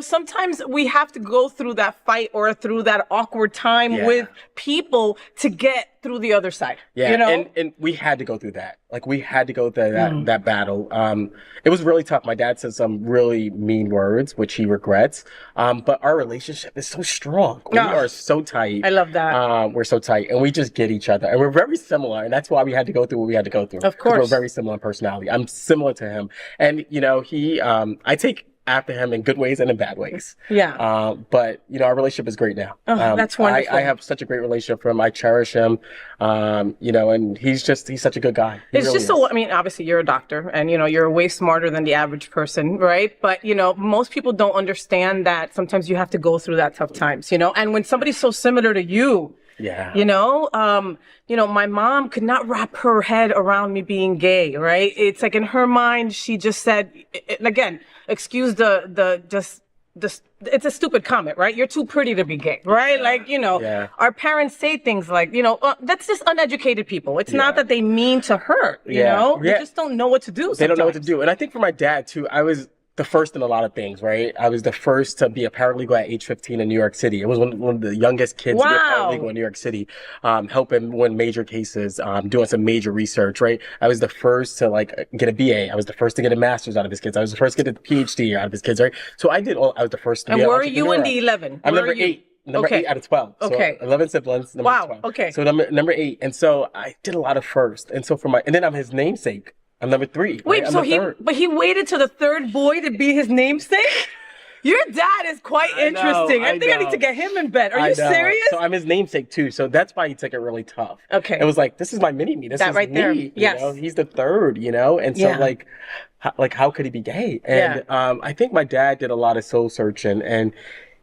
sometimes we have to go through that fight or through that awkward time with people to get through the other side. Yeah, you know? and we had to go through that. Like we had to go through that battle. It was really tough. My dad said some really mean words, which he regrets. But our relationship is so strong. We are so tight. I love that. We're so tight, and we just get each other, and we're very similar, and that's why we had to go through what we had to go through. Of course, we're very similar in personality. I'm similar to him, and he, I take after him in good ways and in bad ways. Yeah. But our relationship is great now. Oh, that's wonderful. I have such a great relationship with him. I cherish him. And he's such a good guy. It's really just so, I mean, obviously you're a doctor and, you're way smarter than the average person, right? But, most people don't understand that sometimes you have to go through that tough times, and when somebody's so similar to you, my mom could not wrap her head around me being gay, right? It's like in her mind, she just said, and again, excuse it's a stupid comment, right? You're too pretty to be gay, right? Like, our parents say things like, that's just uneducated people. It's not that they mean to hurt, you know? They just don't know what to do sometimes. They don't know what to do. And I think for my dad too, I was the first in a lot of things, right? I was the first to be a paralegal at age 15 in New York City. It was one of the youngest kids to be a paralegal in New York City, helping win major cases, doing some major research, right? I was the first to get a BA. I was the first to get a master's out of his kids. I was the first to get a PhD out of his kids, right? So I was the first to be an entrepreneur. And where are you in the 11? I'm number 8. Number 8 out of 12. Okay. So 11 siblings, number 12. Okay. So number 8. And so I did a lot of first. And so and then I'm his namesake. I'm number 3. Wait, right? so he waited to the third boy to be his namesake? Your dad is quite interesting. I think I need to get him in bed. Are you serious? So I'm his namesake too. So that's why he took it really tough. Okay. It was like, this is my mini-me. This is right me. there. Yes. He's the third, And so how could he be gay? And I think my dad did a lot of soul searching, and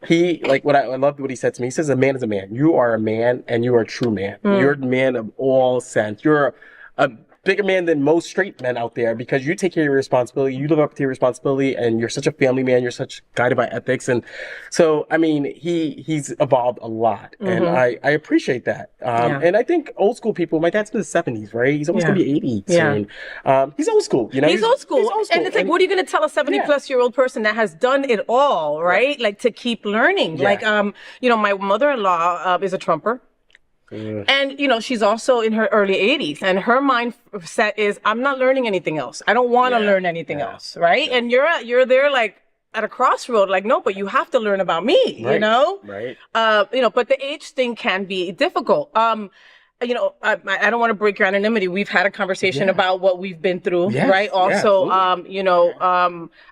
he, I loved what he said to me. He says, a man is a man. You are a man, and you are a true man. You're a man of all sense. You're a bigger man than most straight men out there because you take care of your responsibility, you live up to your responsibility, and you're such a family man, you're such guided by ethics. And so, I mean, he's evolved a lot, and I appreciate that. And I think old school people, my dad's in the 70s, right? He's almost gonna be 80 soon. He's old school, He's old school. And it's like, what are you gonna tell a 70-plus-year-old person that has done it all, right? Like, to keep learning. Like, my mother-in-law is a Trumper. And, she's also in her early 80s, and her mindset is, I'm not learning anything else. I don't want to learn anything else, right? And you're there at a crossroad, no, but you have to learn about me, Right. Right. But the age thing can be difficult. I don't want to break your anonymity. We've had a conversation about what we've been through, right? Also,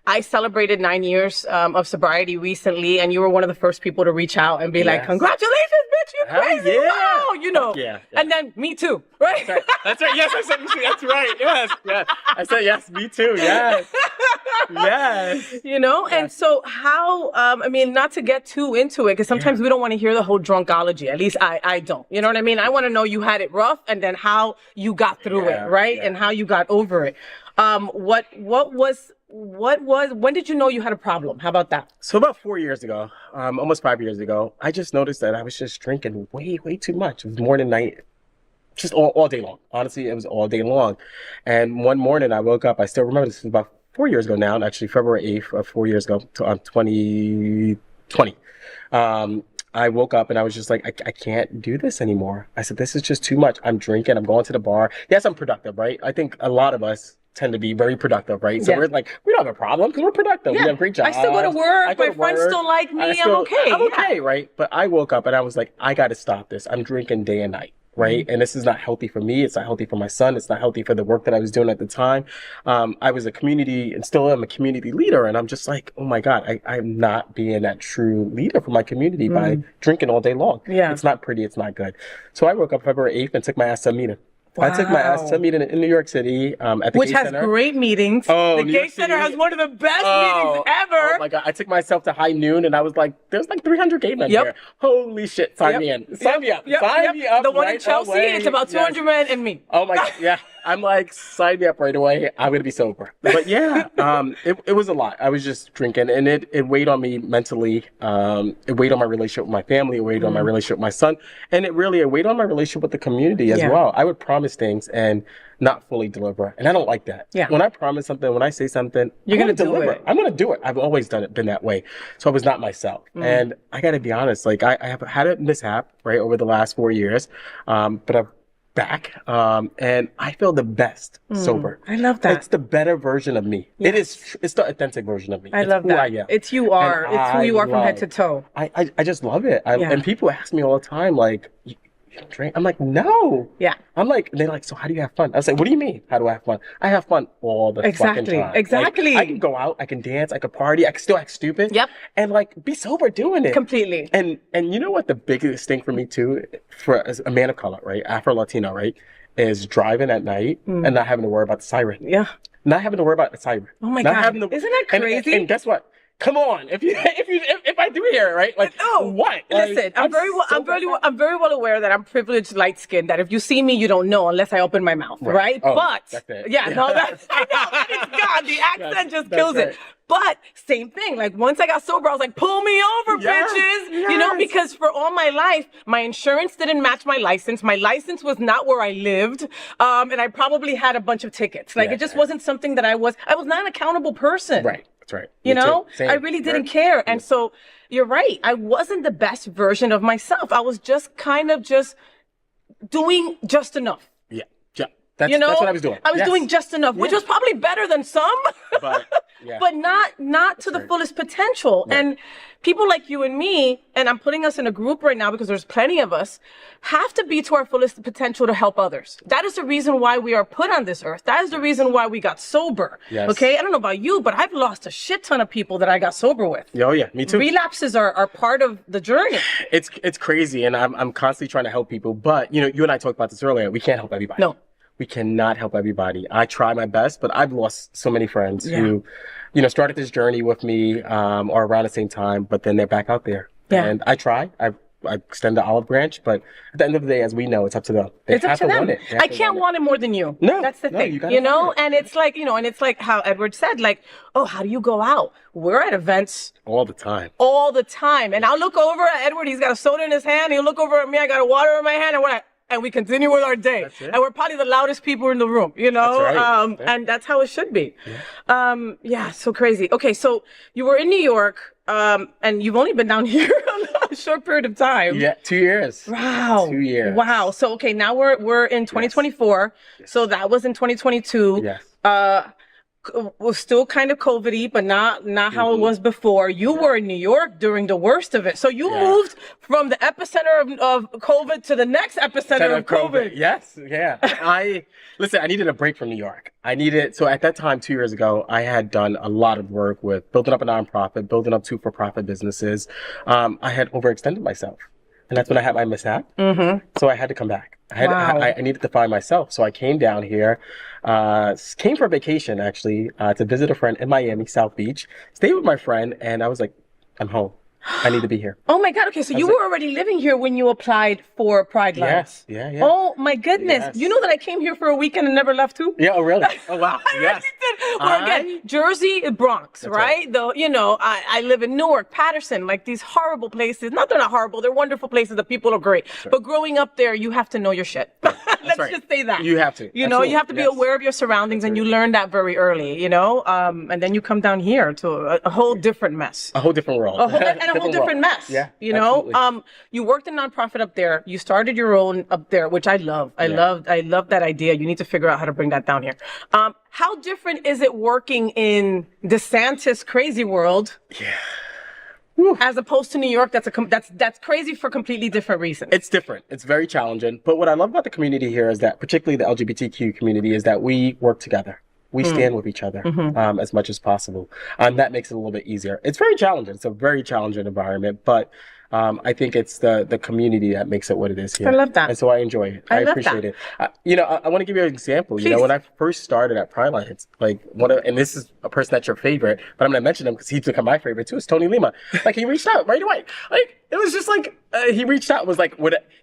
I celebrated 9 years of sobriety recently, and you were one of the first people to reach out and be like, congratulations, bitch, you're crazy. Wow, And then me too, right? That's right. Yes, I said that's right. Yes. I said yes, me too. Yes. Yes. And so how, not to get too into it, because sometimes we don't want to hear the whole drunkology. At least I don't. You know what I mean? I want to know you had it rough, and then how you got through it, right? And how you got over it. When did you know you had a problem? How about that? So about 4 years ago, almost 5 years ago, I just noticed that I was just drinking way too much. It was more than night, just all day long. Honestly, it was all day long. And one morning I woke up, I still remember this was about 4 years ago now, actually February 8th of 4 years ago, 2020. I woke up and I was just like, I can't do this anymore. I said, this is just too much. I'm drinking, I'm going to the bar. Yes, I'm productive, right? I think a lot of us tend to be very productive, right? So we're like, we don't have a problem because we're productive. Yeah. We have great jobs. I still go to work. My friends still like me. I'm okay. I'm okay, right? But I woke up and I was like, I got to stop this. I'm drinking day and night. right? And this is not healthy for me. It's not healthy for my son. It's not healthy for the work that I was doing at the time. I was a community and still am a community leader. And I'm just like, oh my God, I'm not being that true leader for my community by drinking all day long. Yeah. It's not pretty. It's not good. So I woke up February 8th and took my ass to a meeting. I took my ass to a meeting in New York City at the Which Gay has Center. great meetings. Oh, the New Gay York Center City. has one of the best meetings ever. Oh my God. I took myself to High Noon and I was like, there's like 300 gay men here. Holy shit. Sign me in. Sign me up. Sign me up. The one in right Chelsea, away. it's about 200 men and me. Oh my God. Yeah. I'm like, sign me up right away. I'm going to be sober. But yeah, it was a lot. I was just drinking and it weighed on me mentally. It weighed on my relationship with my family. It weighed on my relationship with my son. And it weighed on my relationship with the community as well. I would promise things and not fully deliver. And I don't like that. Yeah. When I promise something, when I say something, You're going to deliver. I'm going to do it. I've always been that way. So I was not myself. And I got to be honest, like I have had a mishap, right, over the last 4 years. But I've back and I feel the best sober. I love that. It's the better version of me. Yes. It's the authentic version of me. I It's love who that. I am. It's you are. And It's who you are from head love- to toe. I just love it. And people ask me all the time, like, you don't drink? I'm like, no. Yeah. I'm like, and they're like, so how do you have fun? I was like, what do you mean? How do I have fun? I have fun all the fucking time. Exactly. Like, I can go out, I can dance, I can party, I can still act stupid. Yep. And like be sober doing it. Completely. And you know what the biggest thing for me too, as a man of color, right? Afro-Latino, right? Is driving at night and not having to worry about the siren. Yeah. Not having to worry about the siren. Oh my Not God. having to, Isn't that crazy? And guess what? Come on, if I do hear it, right? Like, what? Listen, Like, I'm very well aware that I'm privileged, light skinned. That if you see me, you don't know unless I open my mouth, right? Oh, But that's it. yeah, no, that's I know. It's God. The accent just kills right. it. But same thing. Like once I got sober, I was like, pull me over, Yes, bitches. You know, yes. because for all my life, my insurance didn't match my license. My license was not where I lived, and I probably had a bunch of tickets. Like it just wasn't something that I was not an accountable person. Right. That's right. You Me know, too. Same. I really didn't Right. care. And so you're right. I wasn't the best version of myself. I was just kind of just doing just enough. Yeah. Yeah. That's, You know, that's what I was doing. I was Yes. doing just enough, which was probably better than some, But, yeah. but not to the right. fullest potential. Right. And people like you and me, and I'm putting us in a group right now because there's plenty of us, have to be to our fullest potential to help others. That is the reason why we are put on this earth. That is the reason why we got sober. Yes. Okay, I don't know about you, but I've lost a shit ton of people that I got sober with. Oh yeah, me too. Relapses are part of the journey. It's crazy, and I'm constantly trying to help people. But you know, you and I talked about this earlier. We can't help everybody. No. We cannot help everybody. I try my best, but I've lost so many friends who, you know, started this journey with me or around the same time, but then they're back out there. Yeah. And I try. I extend the olive branch, but at the end of the day, as we know, it's up to them. They It's up have to them. want it. They have I to can't want it more than you. No, that's the no, thing. you gotta You know, want it. and it's like, you know, and it's like how Edward said, like, oh, how do you go out? We're at events all the time. all the time, and I'll look over at Edward. He's got a soda in his hand. He'll look over at me. I got a water in my hand, and we're like, and we continue with our day. That's it. And we're probably the loudest people in the room, you know? That's right. And that's how it should be. Yeah, so crazy. Okay, so you were in New York, and you've only been down here a short period of time. Yeah, 2 years. Wow. 2 years. Wow. So, okay, now we're in 2024. So that was in 2022. Yes. Was still kind of COVID-y, but not how it was before. You were in New York during the worst of it. So you moved from the epicenter of COVID to the next epicenter of COVID. Yes, yeah. I needed a break from New York. So at that time, 2 years ago, I had done a lot of work with building up a nonprofit, building up 2 for-profit businesses. I had overextended myself. And that's when I had my mishap. Mm-hmm. So I had to come back. I needed to find myself. So I came down here, came for a vacation, actually, to visit a friend in Miami, South Beach. Stayed with my friend, and I was like, I'm home. I need to be here. Oh my God. Okay. So you were already living here when you applied for Pridelines. Yes. Yeah. Oh my goodness. Yes. You know that I came here for a weekend and never left too? Yeah. Oh, really? Oh, wow. Yes. Well, again, Jersey, Bronx, right? Though, you know, I live in Newark, Patterson, like these horrible places. Not they're not horrible. They're wonderful places. The people are great. But growing up there, you have to know your shit. Let's just say that. You have to. You know, you have to be aware of your surroundings, and you learn that very early, you know? And then you come down here to a whole different mess. A whole different world. And a whole different mess. Yeah. You know, absolutely. you worked in nonprofit up there. You started your own up there, which I love. I love that idea. You need to figure out how to bring that down here. How different is it working in DeSantis crazy world? Yeah. as opposed to New York. That's crazy for completely different reasons. It's different. It's very challenging. But what I love about the community here is that, particularly the LGBTQ community, is that we work together. We stand with each other as much as possible. That makes it a little bit easier. It's very challenging. It's a very challenging environment, but I think it's the community that makes it what it is here. I love that. And so I enjoy it. I love appreciate that. it. I want to give you an example. Please. You know, when I first started at Pridelines, like and this is a person that's your favorite, but I'm going to mention him because he's become my favorite too, is Tony Lima. Like, he reached out right away. Like, it was just like, he reached out and was like,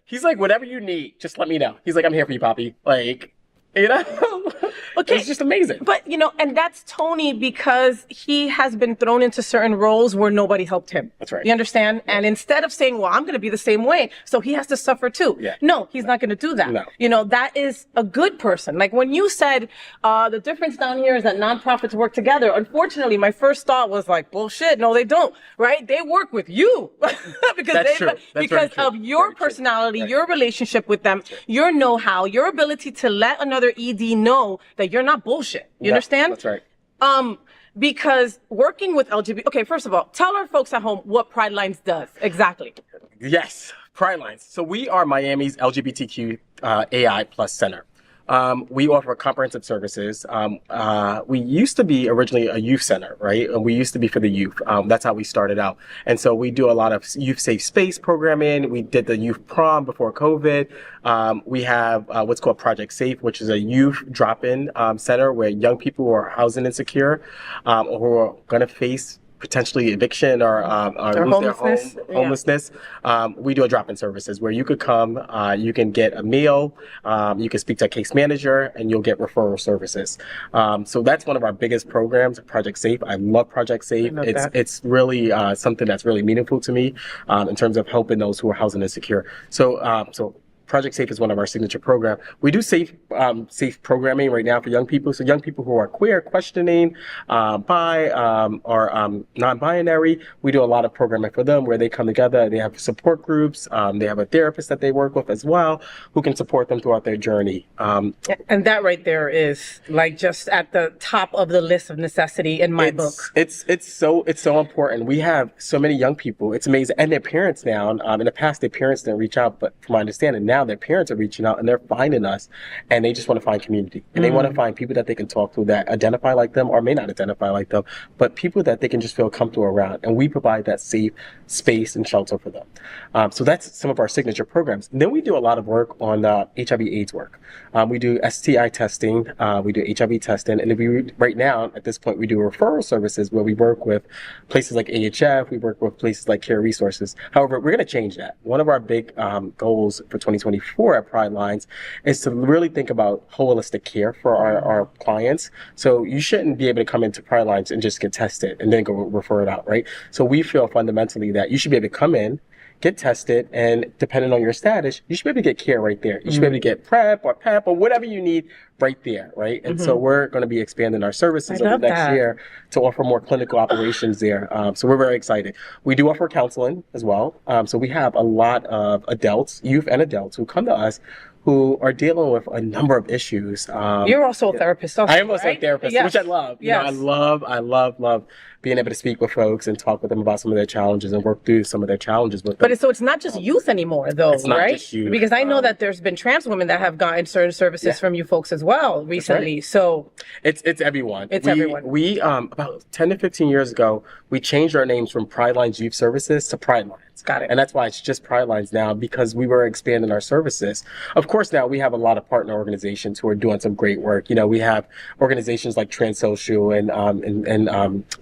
he's like, whatever you need, just let me know. He's like, I'm here for you, Poppy. Like, you know? Okay. It's just amazing. But, and that's Tony because he has been thrown into certain roles where nobody helped him. That's right. You understand? And instead of saying, well, I'm going to be the same way, so he has to suffer too. Yeah. No, he's not going to do that. No. That is a good person. Like when you said, the difference down here is that nonprofits work together. Unfortunately, my first thought was like, bullshit. No, they don't. Right? They work with you because of your personality, your relationship with them, your know-how, your ability to let another ED know that you're not bullshit. You understand? That's right. Because working with LGBT, okay, first of all, tell our folks at home what Pridelines does exactly. Yes, Pridelines. So we are Miami's LGBTQ AI plus center. We offer comprehensive services. We used to be originally a youth center, right? And we used to be for the youth. That's how we started out. And so we do a lot of youth safe space programming. We did the youth prom before COVID. We have what's called Project Safe, which is a youth drop-in center where young people who are housing insecure or who are going to face potentially eviction or lose their homelessness. We do a drop-in services where you could come, you can get a meal, you can speak to a case manager, and you'll get referral services. So that's one of our biggest programs, Project Safe. I love Project Safe. It's really something that's really meaningful to me in terms of helping those who are housing insecure. So Project Safe is one of our signature programs. We do safe programming right now for young people. So young people who are queer, questioning, bi, or non-binary, we do a lot of programming for them where they come together. They have support groups. They have a therapist that they work with as well who can support them throughout their journey. And that right there is like just at the top of the list of necessity in my book. It's so important. We have so many young people. It's amazing. And their parents now, in the past, their parents didn't reach out, but from my understanding, now their parents are reaching out and they're finding us and they just want to find community and they want to find people that they can talk to that identify like them or may not identify like them, but people that they can just feel comfortable around. And we provide that safe space and shelter for them. So that's some of our signature programs. And then we do a lot of work on HIV/AIDS work. We do STI testing, we do HIV testing, and right now at this point we do referral services where we work with places like AHF, we work with places like Care Resources. However, we're going to change that. One of our big goals for 2024 at Pridelines is to really think about holistic care for our clients. So you shouldn't be able to come into Pridelines and just get tested and then go refer it out, right? So we feel fundamentally that you should be able to come in, get tested, and depending on your status, you should be able to get care right there. You should be able to get PrEP or PEP or whatever you need right there, right? And so we're going to be expanding our services over the next year to offer more clinical operations there. So we're very excited. We do offer counseling as well. So we have a lot of adults, youth and adults, who come to us who are dealing with a number of issues. You're also a therapist also, I am also a therapist, which I love. You know, I love being able to speak with folks and talk with them about some of their challenges and work through some of their challenges with them. But so it's not just youth anymore, though, it's not right? Just youth. Because I know that there's been trans women that have gotten certain services from you folks as well recently. Right. So it's everyone. Everyone. We about 10 to 15 years ago, we changed our names from Pridelines Youth Services to Pridelines. Got it. And that's why it's just Pridelines now, because we were expanding our services. Of course, now we have a lot of partner organizations who are doing some great work. You know, we have organizations like Trans Social and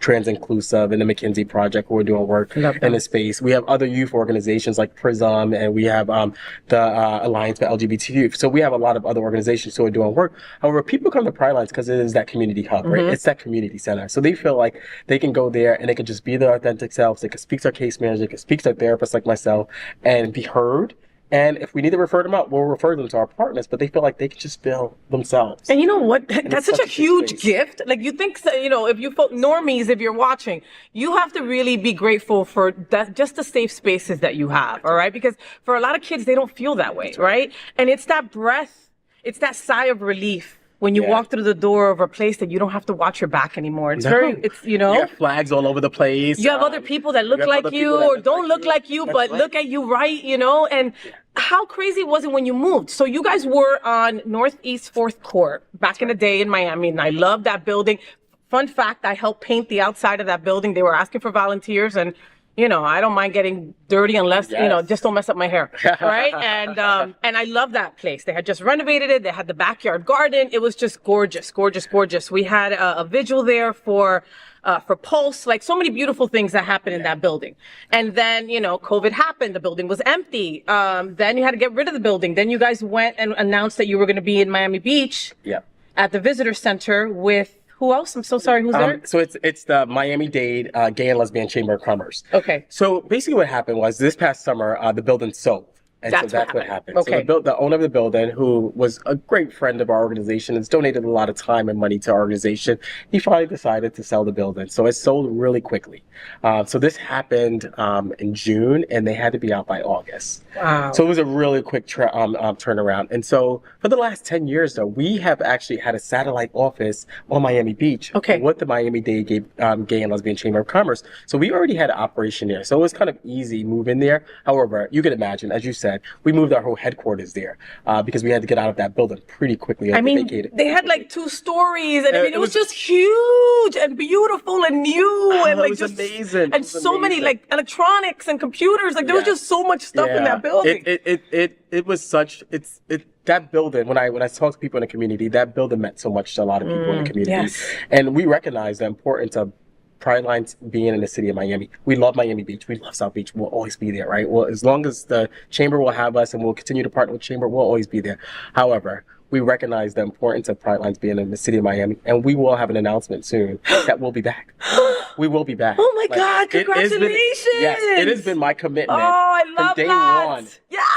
Trans Inclusive and the McKinsey Project who are doing work in the space. We have other youth organizations like PRISM, and we have the Alliance for LGBT Youth. So we have a lot of other organizations who are doing work. However, people come to Pridelines because it is that community hub, right? It's that community center. So they feel like they can go there and they can just be their authentic selves. They can speak to our case manager, they can speak to their therapists like myself and be heard. And if we need to refer them out, we'll refer them to our partners, but they feel like they can just feel themselves. And you know what? That's such a huge gift. Like you think, you know, if you normies, if you're watching, you have to really be grateful for that, just the safe spaces that you have. All right. Because for a lot of kids, they don't feel that way. Right. And it's that breath, it's that sigh of relief when you Yeah. walk through the door of a place that you don't have to watch your back anymore. It's No. it's, you know. You got flags all over the place. You have other people that look have like other you people that or look don't like look you. like you, That's but right. look at you right, you know? And how crazy was it when you moved? So you guys were on Northeast 4th Court back in the day in Miami, and I love that building. Fun fact, I helped paint the outside of that building. They were asking for volunteers, and you know, I don't mind getting dirty unless, you know, just don't mess up my hair, right? And I love that place. They had just renovated it. They had the backyard garden. It was just gorgeous, gorgeous, gorgeous. We had a vigil there for Pulse, like so many beautiful things that happened in that building. And then, you know, COVID happened. The building was empty. Then you had to get rid of the building. Then you guys went and announced that you were going to be in Miami Beach at the visitor center with who else? I'm so sorry. Who's there? So it's the Miami-Dade Gay and Lesbian Chamber of Commerce. Okay. So basically what happened was this past summer, the building sold. And That's so that's what what happened. happened. Okay. So the owner of the building, who was a great friend of our organization, has donated a lot of time and money to our organization. He finally decided to sell the building. So it sold really quickly. So this happened in June, and they had to be out by August. Wow. So it was a really quick turnaround. And so for the last 10 years, though, we have actually had a satellite office on Miami Beach with the Miami-Dade Gay and Lesbian Chamber of Commerce. So we already had an operation there. So it was kind of easy moving there. However, you can imagine, as you said, we moved our whole headquarters there because we had to get out of that building pretty quickly. I mean, they had like 2 stories, and I mean, it was just huge and beautiful and new, and like it was just amazing. and so many like electronics and computers. Like there was just so much stuff in that building. It was such that building. When I talk to people in the community, that building meant so much to a lot of people in the community, and we recognize the importance of Pridelines being in the city of Miami. We love Miami Beach. We love South Beach. We'll always be there, right? Well, as long as the chamber will have us and we'll continue to partner with chamber, we'll always be there. However, we recognize the importance of Pridelines being in the city of Miami, and we will have an announcement soon that we'll be back. We will be back. Oh my God, congratulations. It has been my commitment love from day that. one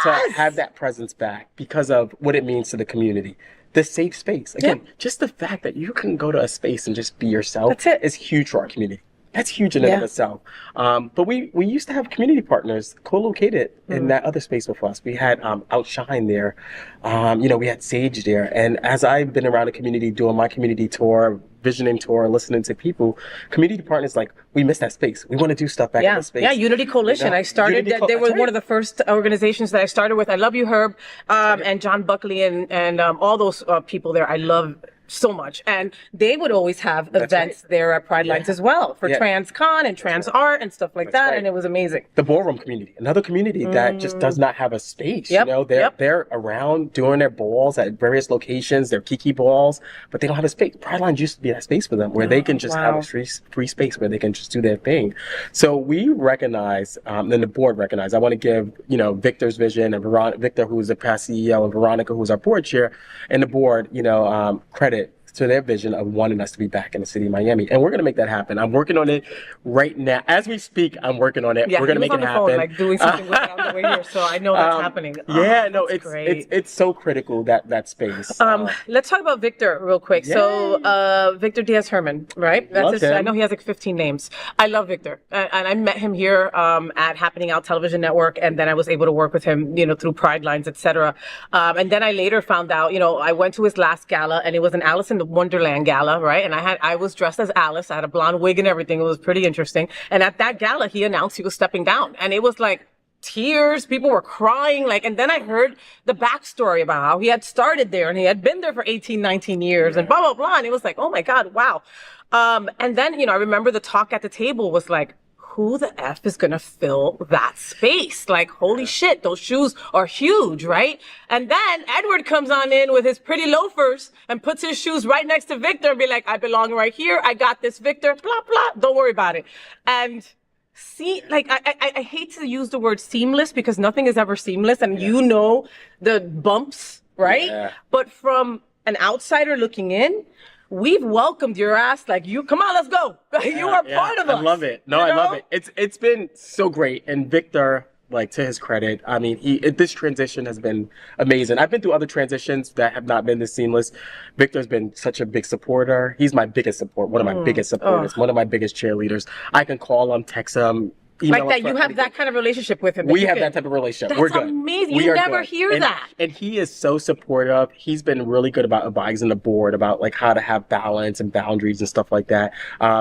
to have that presence back because of what it means to the community. The safe space. Again, just the fact that you can go to a space and just be yourself is huge for our community. That's huge in and of itself. But we used to have community partners co-located in that other space with us. We had Outshine there. We had Sage there. And as I've been around the community doing my community tour, visioning tour, listening to people, community partners, like, we miss that space. We want to do stuff back in the space. Yeah, Unity Coalition. You know? I started, they were one of the first organizations that I started with. I love you, Herb, and John Buckley and all those people there. I love so much. And they would always have events there at Pridelines as well for TransCon and Trans Art and stuff like that. And it was amazing. The ballroom community, another community that just does not have a space. You know, they're around doing their balls at various locations, their kiki balls, but they don't have a space. Pridelines used to be that space for them where they can just have a free space where they can just do their thing. So we recognize, and the board recognize, I want to give, Victor's vision and Victor, who is the past CEO, and Veronica, who is our board chair, and the board, credit to their vision of wanting us to be back in the city of Miami. And we're going to make that happen. I'm working on it right now. As we speak, I'm working on it. We're going to make it happen. Phone, like doing something with it on the way here, so I know that's happening. It's so critical, that space. Let's talk about Victor real quick. So Victor Diaz Herman, right? That's I know he has like 15 names. I love Victor, and I met him here at Happening Out Television Network, and then I was able to work with him, through Pridelines, etc. And then I later found out, I went to his last gala, and it was an Alice in the Wonderland gala, right? And I was dressed as Alice. I had a blonde wig and everything. It was pretty interesting. And at that gala, he announced he was stepping down, and it was like tears. People were crying. And then I heard the backstory about how he had started there and he had been there for 18, 19 years and blah, blah, blah. And it was like, oh my God, wow. And then, I remember the talk at the table was like, who the F is going to fill that space? Like, holy shit, those shoes are huge, right? And then Edward comes on in with his pretty loafers and puts his shoes right next to Victor and be like, I belong right here. I got this, Victor, blah, blah. Don't worry about it. And see, I hate to use the word seamless because nothing is ever seamless. And the bumps, right? Yeah. But from an outsider looking in, we've welcomed your ass like you. Come on, let's go. You are part of us. I love it. I love it. It's been so great. And Victor, to his credit, I mean, this transition has been amazing. I've been through other transitions that have not been this seamless. Victor's been such a big supporter. He's my biggest support. One of my biggest supporters. One of my biggest cheerleaders. I can call him, text him, Like that, you have that kind of relationship with him. We have that type of relationship. That's We're good. amazing. We You are never good. hear that. And he is so supportive. He's been really good about advising the board about like how to have balance and boundaries and stuff like that.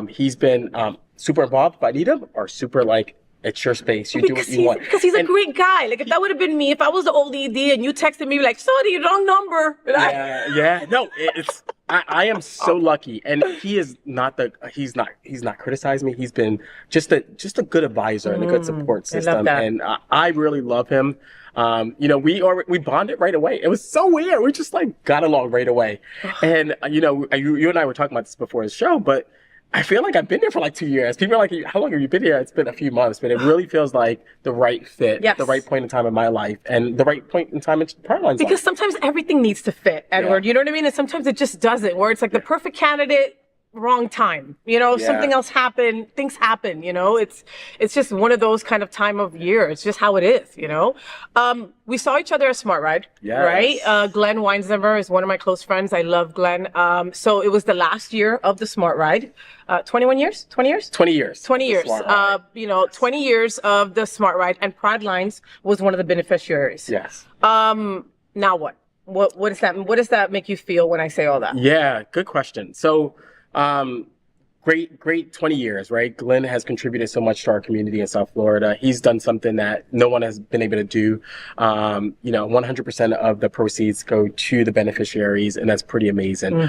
He's been super involved. If I need him, or super like, it's your space. You do what you want. Because he's a great guy. Like, if that would have been me, if I was the old ED and you texted me, like, sorry, wrong number. Yeah. No, it's, I am so lucky. And he is not he's not criticized me. He's been just a good advisor and a good support system. I love that. And I really love him. You know, we bonded right away. It was so weird. We just like got along right away. And, you know, you and I were talking about this before the show, but I feel like I've been there for like 2 years. People are like, how long have you been here? It's been a few months, but it really feels like the right fit, the right point in time in my life, and the right point in time in Prideline's life. Because sometimes everything needs to fit, Edward. You know what I mean? And sometimes it just doesn't, where it's like the perfect candidate, wrong time. You know, something else happened, things happen, you know? It's just one of those kind of time of year. It's just how it is, you know? We saw each other at Smart Ride, right? Glenn Weinzimmer is one of my close friends. I love Glenn. So it was the last year of the Smart Ride. 21 years? 20 years? 20 years. 20 years. You know, 20 years of the Smart Ride, and Pridelines was one of the beneficiaries. Yes. Now what? What does that make you feel when I say all that? Yeah, good question. So, great 20 years, right? Glenn has contributed so much to our community in South Florida. He's done something that no one has been able to do. You know, 100% of the proceeds go to the beneficiaries, and that's pretty amazing.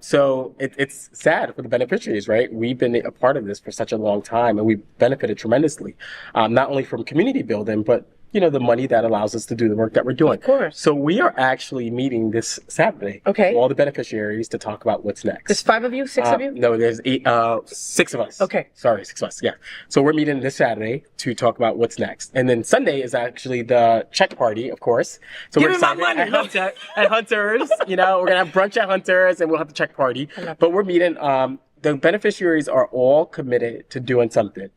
So it's sad for the beneficiaries, right? We've been a part of this for such a long time, and we've benefited tremendously, not only from community building, but you know, the money that allows us to do the work that we're doing. Of course. So we are actually meeting this Saturday. Okay. All the beneficiaries to talk about what's next. There's 5 of you, 6 of you? No, there's 6 of us. Okay. Sorry, 6 of us. Yeah. So we're meeting this Saturday to talk about what's next. And then Sunday is actually the check party, of course. So Give we're me my excited money. at Hunters. You know, we're going to have brunch at Hunters, and we'll have the check party. But we're meeting, the beneficiaries are all committed to doing something.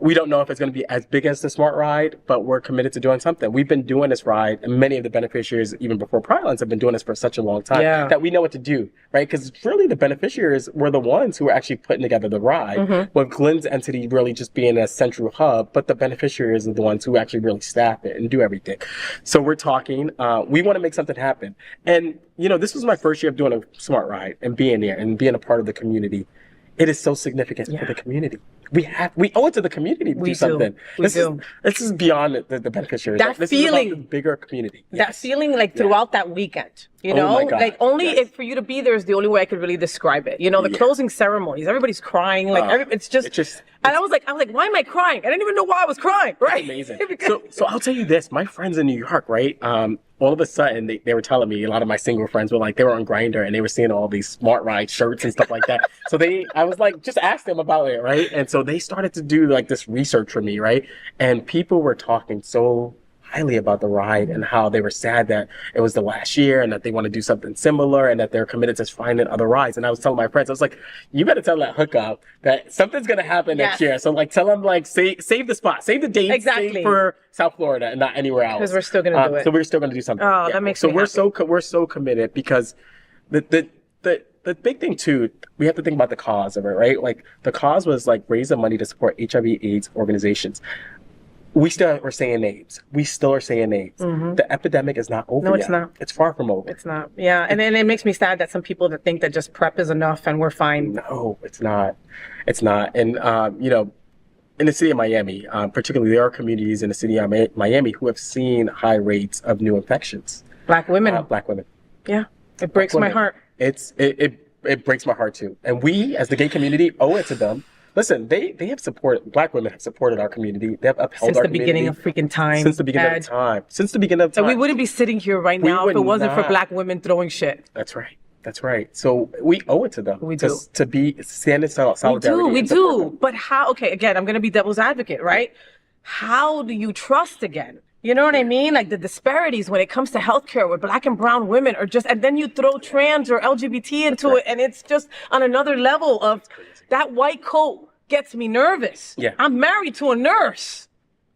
We don't know if it's going to be as big as the Smart Ride, but we're committed to doing something. We've been doing this ride, and many of the beneficiaries, even before Pridelines, have been doing this for such a long time that we know what to do, right? Because really the beneficiaries were the ones who were actually putting together the ride, with Glenn's entity really just being a central hub, but the beneficiaries are the ones who actually really staff it and do everything. So we're talking, we want to make something happen. And, you know, this was my first year of doing a Smart Ride and being there and being a part of the community. It is so significant for the community. We owe it to the community to do something. This is beyond the beneficiaries. This feeling, is about the bigger community. That feeling, like throughout that weekend, you know, like only for you to be there is the only way I could really describe it. You know, the closing ceremonies, everybody's crying, like it's just. And I was like, why am I crying? I didn't even know why I was crying. Right? Amazing. So I'll tell you this, my friends in New York, right? All of a sudden, they were telling me, a lot of my single friends were like, they were on Grindr and they were seeing all these Smart Ride shirts and stuff like that. So I was like, just ask them about it, right? And so they started to do like this research for me, right? And people were talking so highly about the ride and how they were sad that it was the last year and that they want to do something similar and that they're committed to finding other rides. And I was telling my friends, I was like, you better tell that hookup that something's going to happen next year. So like, tell them like, save the spot, save the date, save for South Florida and not anywhere else. Because we're still going to do it. So we're still going to do something. Oh, that makes me happy. We're so committed because the big thing too, we have to think about the cause of it, right? Like the cause was like raising money to support HIV/AIDS organizations. We still are saying names. The epidemic is not over yet. No, it's not. It's far from over. It's not. Yeah, and it makes me sad that some people that think that just PrEP is enough and we're fine. No, it's not. It's not. And, you know, in the city of Miami, particularly there are communities in the city of Miami who have seen high rates of new infections. Black women. Black women. Yeah, it breaks my heart. It breaks my heart too. And we, as the gay community, owe it to them. Listen, they have supported, Black women have supported our community. They have upheld our community. Since the beginning of freaking time. Since the beginning of time. Since the beginning of time. So we wouldn't be sitting here right now if it wasn't for Black women throwing shit. That's right. That's right. So we owe it to them. We do. To stand in solidarity. We do. But how, okay, again, I'm going to be devil's advocate, right? How do you trust again? You know what I mean? Like the disparities when it comes to healthcare with Black and brown women are just, and then you throw trans or LGBT into it, and it's just on another level of that white coat gets me nervous. Yeah. I'm married to a nurse.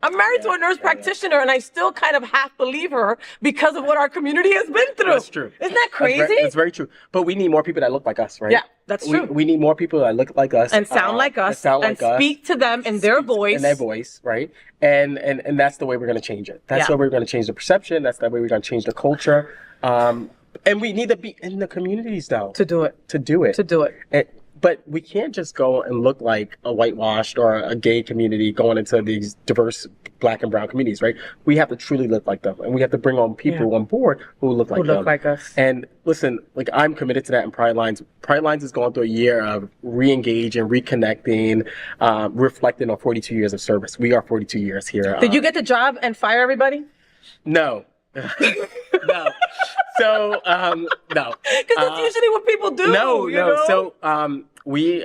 I'm married to a nurse practitioner, and I still kind of half believe her because of what our community has been through. That's true. Isn't that crazy? That's very true. But we need more people that look like us, right? Yeah, that's true. We need more people that look like us. And sound like us. And speak to them in their voice. In their voice, right? And that's the way we're going to change it. That's the way we're going to change the perception. That's the way we're going to change the culture. And we need to be in the communities, though. To do it. But we can't just go and look like a whitewashed or a gay community going into these diverse Black and brown communities, right? We have to truly look like them, and we have to bring on people on board who look like them. Who look like us. And listen, like, I'm committed to that in Pridelines. Pridelines is going through a year of re-engaging, reconnecting, reflecting on 42 years of service. We are 42 years here. Did you get the job and fire everybody? No. No. So, no. Because that's usually what people do. No. Know? So, we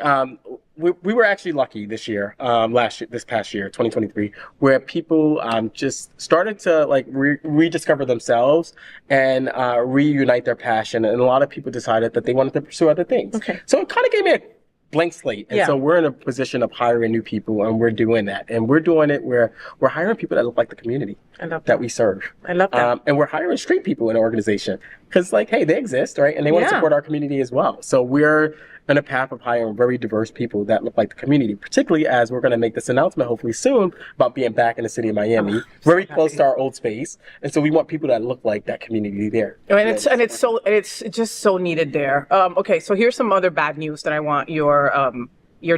were actually lucky this year, this past year, 2023, where people just started to like rediscover themselves and reunite their passion, and a lot of people decided that they wanted to pursue other things. Okay. So it kind of gave me a blank slate, and so we're in a position of hiring new people, and we're doing that, and we're doing it where we're hiring people that look like the community that we serve. I love that. And we're hiring straight people in the organization because, like, hey, they exist, right? And they want to support our community as well. So we're in a path of hiring very diverse people that look like the community, particularly as we're going to make this announcement hopefully soon about being back in the city of Miami, very close to our old space. And so we want people that look like that community there. And it's just so needed there. Okay, so here's some other bad news that I want your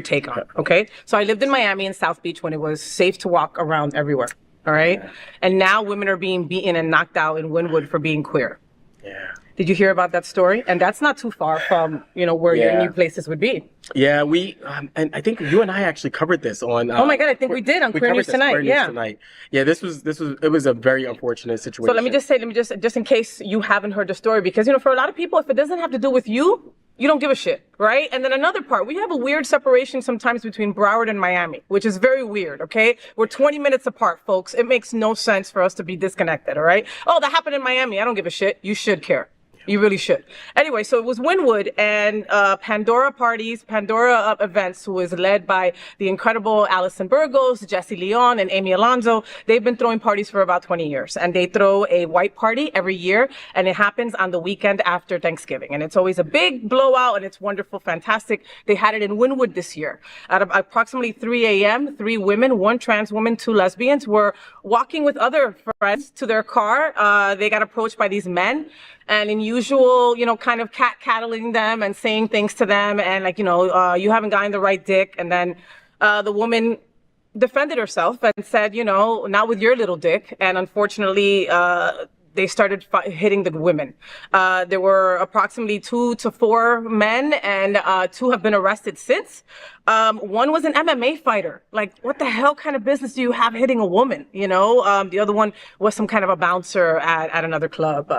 take on. Okay, so I lived in Miami and South Beach when it was safe to walk around everywhere. All right, and now women are being beaten and knocked out in Wynwood for being queer. Yeah. Did you hear about that story? And that's not too far from, where your new places would be. Yeah, we, and I think you and I actually covered this on. Oh my God, I think we did on Queer News Tonight. Yeah, it was a very unfortunate situation. So let me just in case you haven't heard the story, because, for a lot of people, if it doesn't have to do with you, you don't give a shit, right? And then another part, we have a weird separation sometimes between Broward and Miami, which is very weird, okay? We're 20 minutes apart, folks. It makes no sense for us to be disconnected, all right? Oh, that happened in Miami. I don't give a shit. You should care. You really should. Anyway, so it was Wynwood and Pandora Events, who is led by the incredible Allison Burgos, Jesse Leon, and Amy Alonso. They've been throwing parties for about 20 years, and they throw a white party every year, and it happens on the weekend after Thanksgiving. And it's always a big blowout, and it's wonderful, fantastic. They had it in Wynwood this year. At approximately 3 a.m., 3 women, 1 trans woman, 2 lesbians, were walking with other friends to their car. They got approached by these men. And in usual, kind of cat-cattling them and saying things to them and you haven't gotten the right dick. And then the woman defended herself and said, not with your little dick. And unfortunately, they started hitting the women. There were approximately 2 to 4 men, and 2 have been arrested since. One was an MMA fighter. Like, what the hell kind of business do you have hitting a woman? The other one was some kind of a bouncer at another club.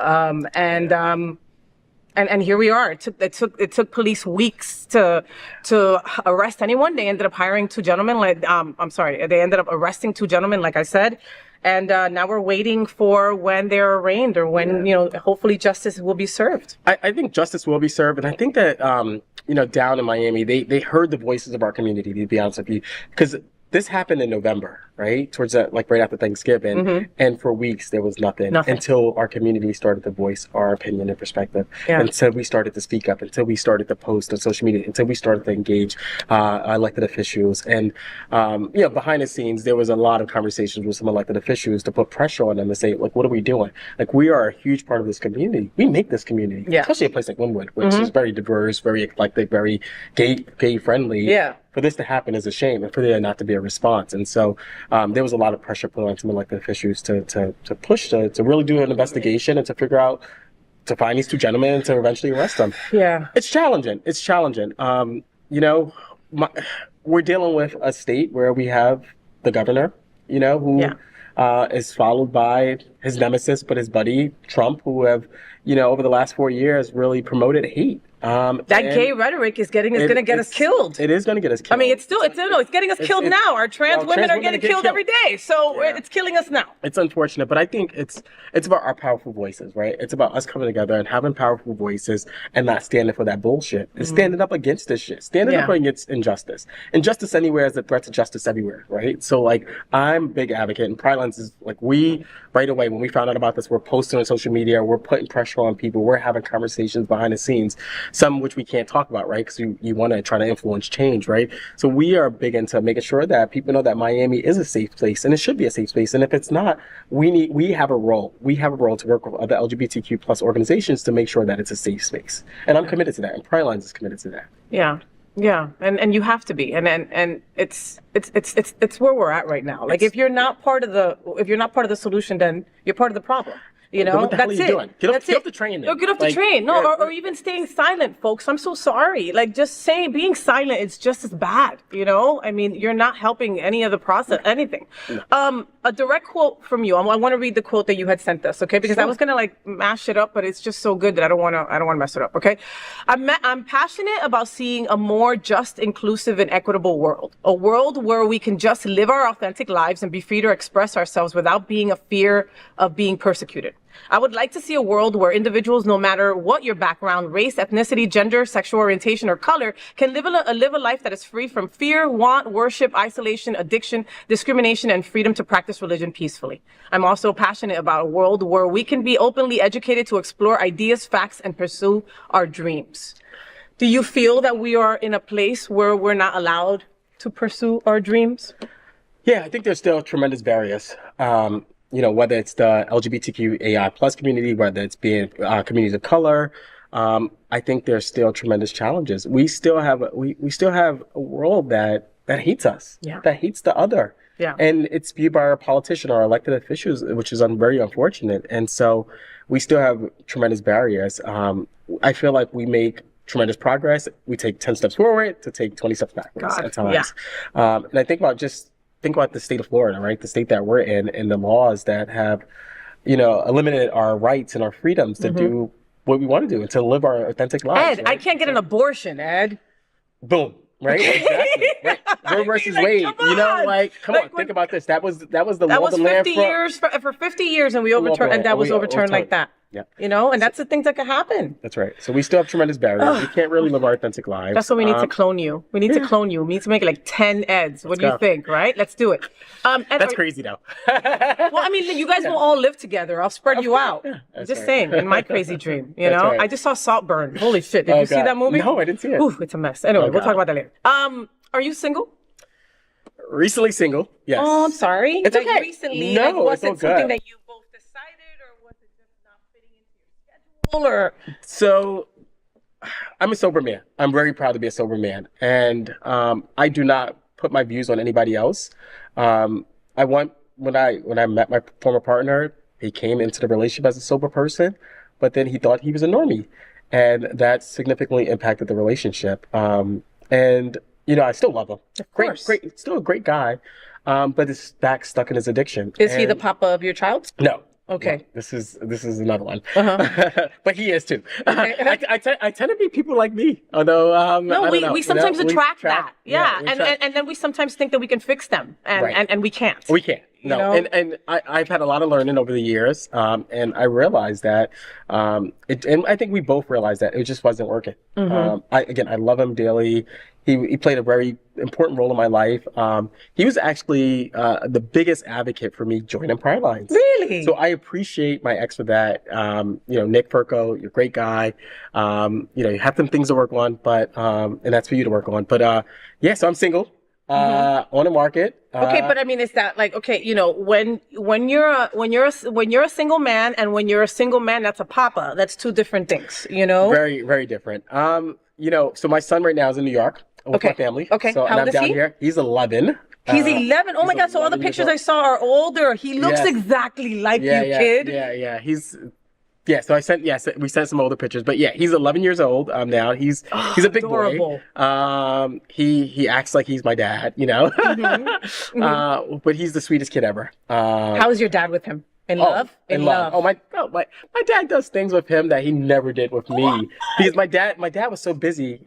And here we are. It took police weeks to arrest anyone. They ended up hiring 2 gentlemen. They ended up arresting 2 gentlemen, like I said. And now we're waiting for when they're arraigned or when, hopefully justice will be served. I think justice will be served. And I think that, down in Miami, they heard the voices of our community, to be honest with you. Because this happened in November, right? Towards that, right after Thanksgiving. Mm-hmm. And for weeks, there was nothing until our community started to voice our opinion and perspective. Yeah. Until we started to speak up, until we started to post on social media, until we started to engage elected officials. And, behind the scenes, there was a lot of conversations with some elected officials to put pressure on them and say, like, what are we doing? Like, we are a huge part of this community. We make this community, especially a place like Wynwood, which is very diverse, very eclectic, very gay friendly. Yeah. For this to happen is a shame, and for there not to be a response. And so there was a lot of pressure put on some elected officials to push to really do an investigation and to figure out, to find these 2 gentlemen and to eventually arrest them. Yeah. It's challenging. We're dealing with a state where we have the governor, who is followed by his nemesis, but his buddy, Trump, who have, over the last 4 years really promoted hate. That gay rhetoric is going to get us killed. It is going to get us killed. I mean, it's getting us killed now. Our trans women are getting killed every day. So it's killing us now. It's unfortunate, but I think it's about our powerful voices, right? It's about us coming together and having powerful voices and not standing for that bullshit. It's standing up against this shit. Standing up against injustice. Injustice anywhere is a threat to justice everywhere, right? So, like, I'm a big advocate, and Pridelines is, like, we, right away, when we found out about this, we're posting on social media, we're putting pressure on people, we're having conversations behind the scenes, some which we can't talk about, right? Because you want to try to influence change, right? So we are big into making sure that people know that Miami is a safe place, and it should be a safe space. And if it's not, we have a role. We have a role to work with other LGBTQ plus organizations to make sure that it's a safe space. And I'm committed to that, and Pridelines is committed to that. Yeah. Yeah, and you have to be, and it's where we're at right now. Like, if you're not part of the solution, then you're part of the problem. You know, what the hell are you doing? Get off the train. Or get off the train. No, or even staying silent, folks. I'm so sorry. Like, just being silent is just as bad. You know, I mean, you're not helping any of the process, anything. No. A direct quote from you. I want to read the quote that you had sent us, okay? Because I was gonna like mash it up, but it's just so good that I don't want to mess it up, okay? I'm passionate about seeing a more just, inclusive, and equitable world. A world where we can just live our authentic lives and be free to express ourselves without being a fear of being persecuted. I would like to see a world where individuals, no matter what your background, race, ethnicity, gender, sexual orientation, or color, can live a life that is free from fear, want, worship, isolation, addiction, discrimination, and freedom to practice religion peacefully. I'm also passionate about a world where we can be openly educated to explore ideas, facts, and pursue our dreams. Do you feel that we are in a place where we're not allowed to pursue our dreams? Yeah, I think there's still tremendous barriers. You know, whether it's the LGBTQAI plus community, whether it's being communities of color, I think there's still tremendous challenges. We still have a world that hates us, that hates the other. Yeah. And it's viewed by our politicians, our elected officials, which is very unfortunate. And so we still have tremendous barriers. I feel like we make tremendous progress. We take 10 steps forward to take 20 steps backwards at times. Yeah. And I think about the state of Florida, right? The state that we're in, and the laws that have, you know, eliminated our rights and our freedoms to do what we want to do and to live our authentic lives. Ed, right? I can't get an abortion, Ed. Boom. Right? Exactly. Right. Roe versus Wade. You know, like, come on, think about this. That was the law of the land 50 years for 50 years, and we overturned, and that was overturned like that. Yeah. You know, and that's the things that could happen. That's right. So we still have tremendous barriers. We can't really live our authentic lives. That's why we need to clone you. We need to clone you. We need to make it like 10 Eds. What do you think, right? Let's do it. That's crazy, though. Well, I mean, you guys will all live together. I'll spread you out. Yeah, I'm just saying, in my crazy dream, you know? Right. I just saw Saltburn. Holy shit. Did you see that movie? No, I didn't see it. Ooh, it's a mess. Anyway, we'll talk about that later. Are you single? Recently single, yes. Oh, I'm sorry. It's okay. Recently, no, like, was it's it something that you both decided, or was it just not fitting into your schedule? Or so, I'm a sober man. I'm very proud to be a sober man, and I do not put my views on anybody else. When I met my former partner, he came into the relationship as a sober person, but then he thought he was a normie, and that significantly impacted the relationship. And you know, I still love him. Of course. Great, still a great guy, but is stuck in his addiction. Is he the papa of your child? No. Okay. No, this is another one. But he is too. Okay. I tend to be people like me, although no, we sometimes attract that. Yeah, yeah, and then we sometimes think that we can fix them, and we can't. We can't. No, you know? and I've had a lot of learning over the years, and I realized that, and I think we both realized that it just wasn't working. I love him dearly. He played a very important role in my life. He was actually the biggest advocate for me joining Pridelines. Really? So I appreciate my ex for that. You know, Nick Perko, you're a great guy. You know, you have some things to work on, but and that's for you to work on. But yeah, so I'm single. On the market. Okay, but I mean, is that like, okay, you know, when you're a single man, and when you're a single man that's a papa, that's two different things, you know? Very, very different. You know, so my son right now is in New York with my family. Okay, so how old is he? Here. He's 11. He's 11. Oh my God! So all the pictures I saw are older. He looks exactly like you, kid. Yeah. So we sent some older pictures, but yeah, he's 11 years old now. He's a big adorable boy. He acts like he's my dad, you know. But he's the sweetest kid ever. How is your dad with him? In love? In love. Oh, my dad does things with him that he never did with me. Because my dad was so busy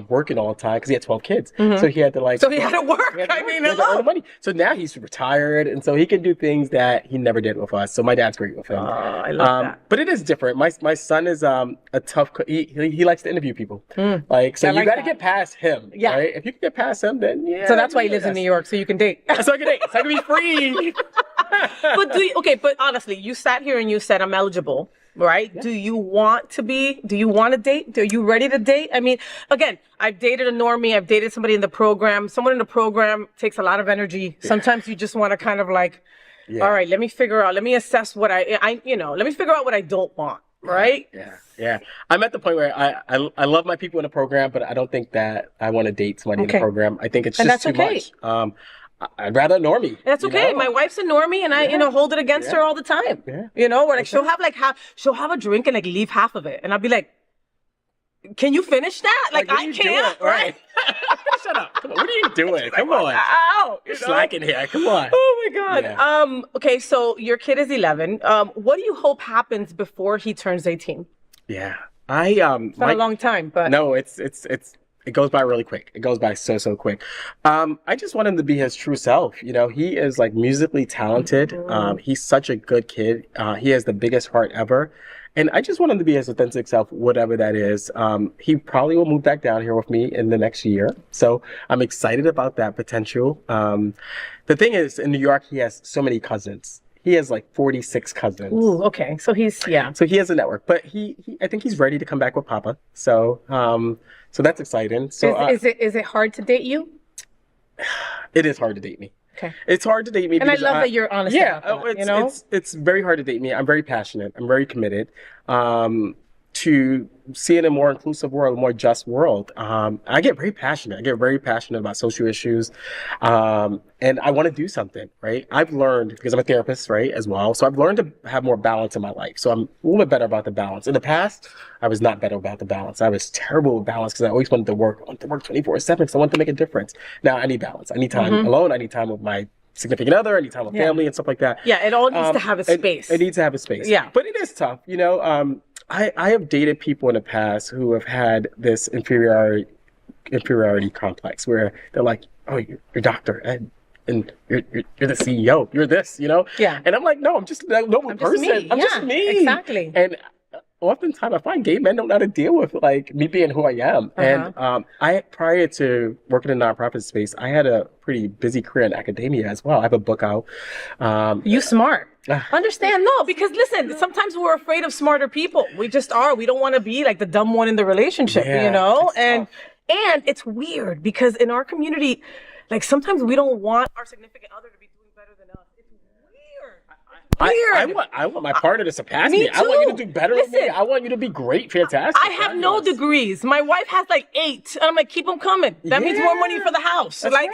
working all the time because he had 12 kids. So he had to So he had to work. he had to earn the money. So now he's retired, and so he can do things that he never did with us. So my dad's great with him. I love that. But it is different. My son is a tough. He likes to interview people. Like so, you got to get past him. Yeah. Right? If you can get past him, then yeah. So that's why he lives in New York, so you can date. So I can date. So I can be free. But honestly, you sat here and you said I'm eligible, right? Yeah. Do you want to date? Are you ready to date? I mean, again, I've dated a normie, I've dated somebody in the program. Someone in the program takes a lot of energy. Yeah. Sometimes you just want to kind of like, all right, let me assess what let me figure out what I don't want. Right? Yeah. I'm at the point where I love my people in the program, but I don't think that I want to date somebody in the program. I think it's just too much. I'd rather a normie. That's okay. My wife's a normie, and I, hold it against her all the time. Yeah. Where like she'll have a drink and like leave half of it, and I'll be like, "Can you finish that? Like I can't, right?" Shut up! Come on, what are you doing? Come on! Ow! You're slacking here. Come on! Oh my God. Yeah. Okay, so your kid is 11. What do you hope happens before he turns 18? Yeah, it's not a long time, but no, it goes by really quick. It goes by so quick. I just want him to be his true self. He is like musically talented. He's such a good kid. He has the biggest heart ever. And I just want him to be his authentic self, whatever that is. He probably will move back down here with me in the next year. So I'm excited about that potential. The thing is, in New York, he has so many cousins. He has like 46 cousins. Ooh, okay. So So he has a network, but I think he's ready to come back with Papa. So, so that's exciting. So is it hard to date you? It is hard to date me. Okay. It's hard to date me. And I love that you're honest about that, it's very hard to date me. I'm very passionate. I'm very committed to seeing a more inclusive world, a more just world. I get very passionate. I get very passionate about social issues. And I want to do something, right? I've learned, because I'm a therapist, right, as well. So I've learned to have more balance in my life. So I'm a little bit better about the balance. In the past, I was not better about the balance. I was terrible with balance because I always wanted to work. I wanted to work 24/7 because I wanted to make a difference. Now I need balance. I need time alone. I need time with my significant other. I need time with family and stuff like that. Yeah, it all needs to have a space. It needs to have a space. Yeah. But it is tough, I have dated people in the past who have had this inferiority complex where they're like, oh, you're a doctor and you're the CEO, you're this, Yeah. And I'm like, no, I'm just a normal person. I'm just me. Exactly. And oftentimes I find gay men don't know how to deal with like me being who I am. And prior to working in the nonprofit space, I had a pretty busy career in academia as well. I have a book out. You smart. Understand? No, because listen, sometimes we're afraid of smarter people. We just are. We don't want to be like the dumb one in the relationship, And it's weird because in our community, like sometimes we don't want our significant other to be doing better than us. It's weird. I want my partner to surpass me. I want you to do better than me. I want you to be great, fantastic. I have no degrees. My wife has like 8. And I'm like, keep them coming. That means more money for the house. That's right.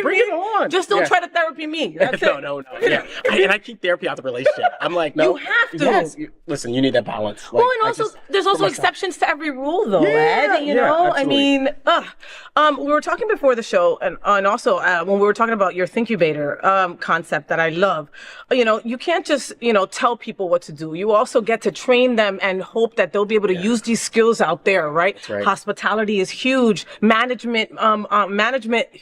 Bring it on. Just don't try to therapy me. That's it. No. Yeah. And I keep therapy out the relationship. I'm like, no. You have to. Yes. Listen, you need that balance. Like, well, and also, there's also exceptions to every rule, though, Ed. I mean, we were talking before the show, and also when we were talking about your Thinkubator concept that I love, you can't just, tell people what to do. You also get to train them and hope that they'll be able to use these skills out there, right? That's right. Hospitality is huge. Management,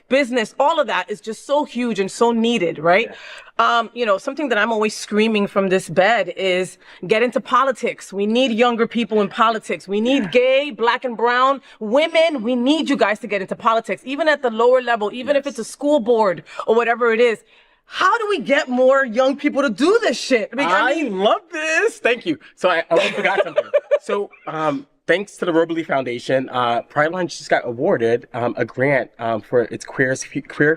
business, all of that is just so huge and so needed, right? Yeah. Something that I'm always screaming from this bed is get into politics. We need younger people in politics. We need gay, black and brown women. We need you guys to get into politics, even at the lower level, even if it's a school board or whatever it is. How do we get more young people to do this shit? I love this. Thank you. So I forgot something. So, thanks to the Robley Foundation, Pridelines just got awarded a grant for its Queer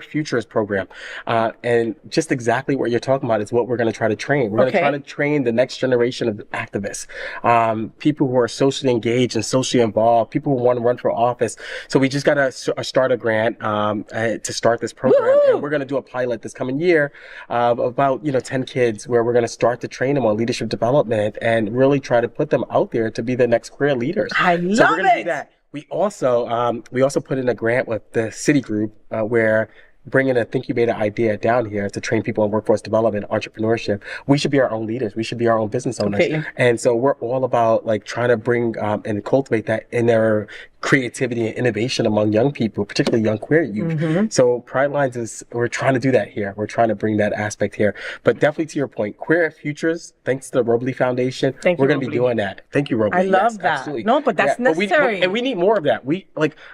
Futures program. And just exactly what you're talking about is what we're going to try to train. We're going to try to train the next generation of activists, people who are socially engaged and socially involved, people who want to run for office. So we just got to start a grant to start this program. Woo-hoo! And we're going to do a pilot this coming year of about 10 kids where we're going to start to train them on leadership development and really try to put them out there to be the next career leaders. I love so we're gonna it. do that. We also put in a grant with the Citigroup where bringing a incubator idea down here to train people in workforce development, entrepreneurship. We should be our own leaders. We should be our own business owners. Completely. And so we're all about like trying to bring and cultivate that inner creativity and innovation among young people, particularly young queer youth. So Pridelines we're trying to do that here. We're trying to bring that aspect here. But definitely to your point, Queer Futures, thanks to the Robley Foundation, we're going to be doing that. Thank you, Robley. I love that. Absolutely. No, but that's necessary. And we need more of that.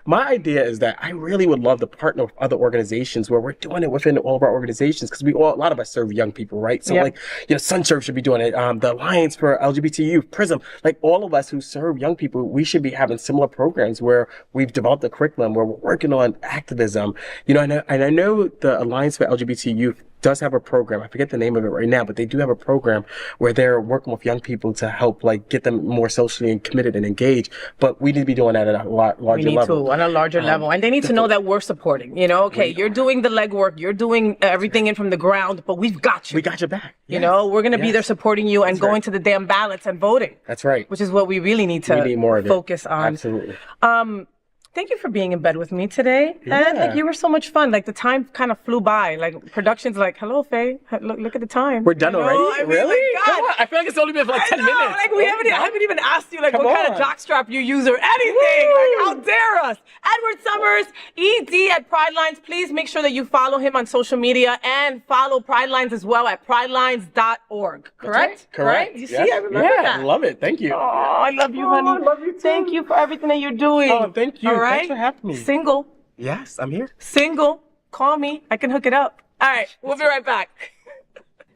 My idea is that I really would love to partner with other organizations where we're doing it within all of our organizations, because a lot of us serve young people, right? So SunServe should be doing it. The Alliance for LGBT Youth, PRISM, like all of us who serve young people, we should be having similar programs where we've developed a curriculum where we're working on activism. And I know the Alliance for LGBT Youth does have a program. I forget the name of it right now, but they do have a program where they're working with young people to help get them more socially committed and engaged. But we need to be doing that at a larger level. We need to, on a larger level. And they need to know that we're supporting. You're doing the legwork, you're doing everything in from the ground, but we've got you. We got your back. We're going to be there supporting you and going to the damn ballots and voting. That's right. Which is what we really need to more of focus on. Absolutely. Thank you for being in bed with me today. And you were so much fun. The time kind of flew by. Production's like, hello, Faye. Look at the time. We're done already? Really? Come on. I feel like it's only been for 10 minutes. I haven't even asked you what kind of jockstrap you use or anything. How dare us? Edward Summers, ED at Pridelines. Please make sure that you follow him on social media and follow Pridelines as well at pridelines.org. Correct? Correct. You see, I remember that. I love it. Thank you. Oh, I love you, honey. I love you too. Thank you for everything that you're doing. Oh, thank you. All right? Thanks for having me. Single. Yes, I'm here. Single. Call me. I can hook it up. All right. We'll be right back.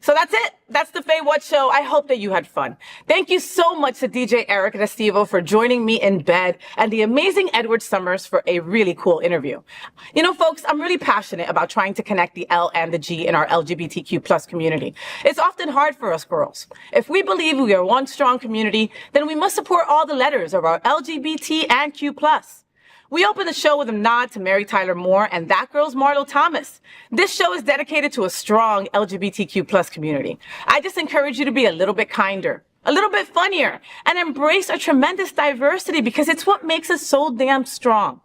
So that's it. That's the FayWhat Show. I hope that you had fun. Thank you so much to DJ Eric Estivo for joining me in bed, and the amazing Edward Summers for a really cool interview. Folks, I'm really passionate about trying to connect the L and the G in our LGBTQ plus community. It's often hard for us girls. If we believe we are one strong community, then we must support all the letters of our LGBT and Q plus. We open the show with a nod to Mary Tyler Moore and That Girl's Marlo Thomas. This show is dedicated to a strong LGBTQ plus community. I just encourage you to be a little bit kinder, a little bit funnier, and embrace a tremendous diversity, because it's what makes us so damn strong.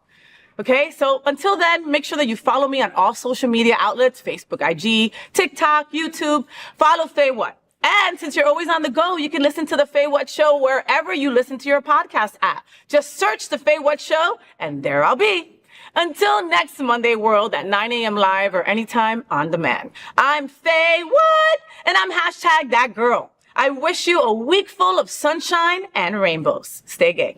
Okay, so until then, make sure that you follow me on all social media outlets, Facebook, IG, TikTok, YouTube. Follow FayWhat. And since you're always on the go, you can listen to the FayWhat Show wherever you listen to your podcast app. Just search the FayWhat Show, and there I'll be. Until next Monday World at 9 a.m. live or anytime on demand. I'm FayWhat, and I'm #ThatGirl. I wish you a week full of sunshine and rainbows. Stay gay.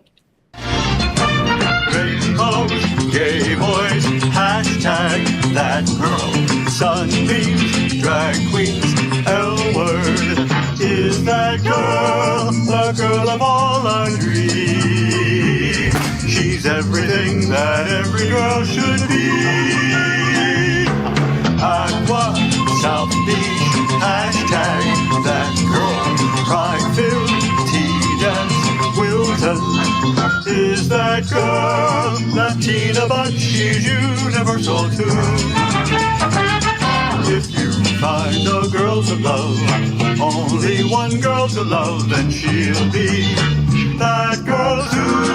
Rainbows, gay boys, #ThatGirl. Sunbeams, drag queens, L-word. Is that girl, the girl of all our dreams? She's everything that every girl should be. Aqua, South Beach, #ThatGirl. Pride-filled, tea-dance, Wilton. Is that girl, Latina, but she's universal too. If you find a girl to love, only one girl to love, then she'll be that girl too.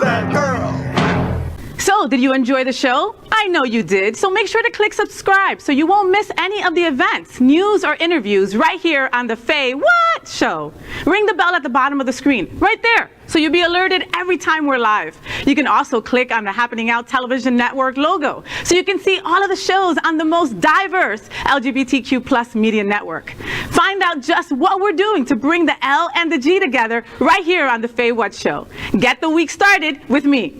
That girl. So, did you enjoy the show? I know you did. So make sure to click subscribe so you won't miss any of the events, news, or interviews right here on the FayWhat Show. Ring the bell at the bottom of the screen, right there, so you'll be alerted every time we're live. You can also click on the Happening Out Television Network logo so you can see all of the shows on the most diverse LGBTQ plus media network. Find out just what we're doing to bring the L and the G together right here on the FayWhat Show. Get the week started with me.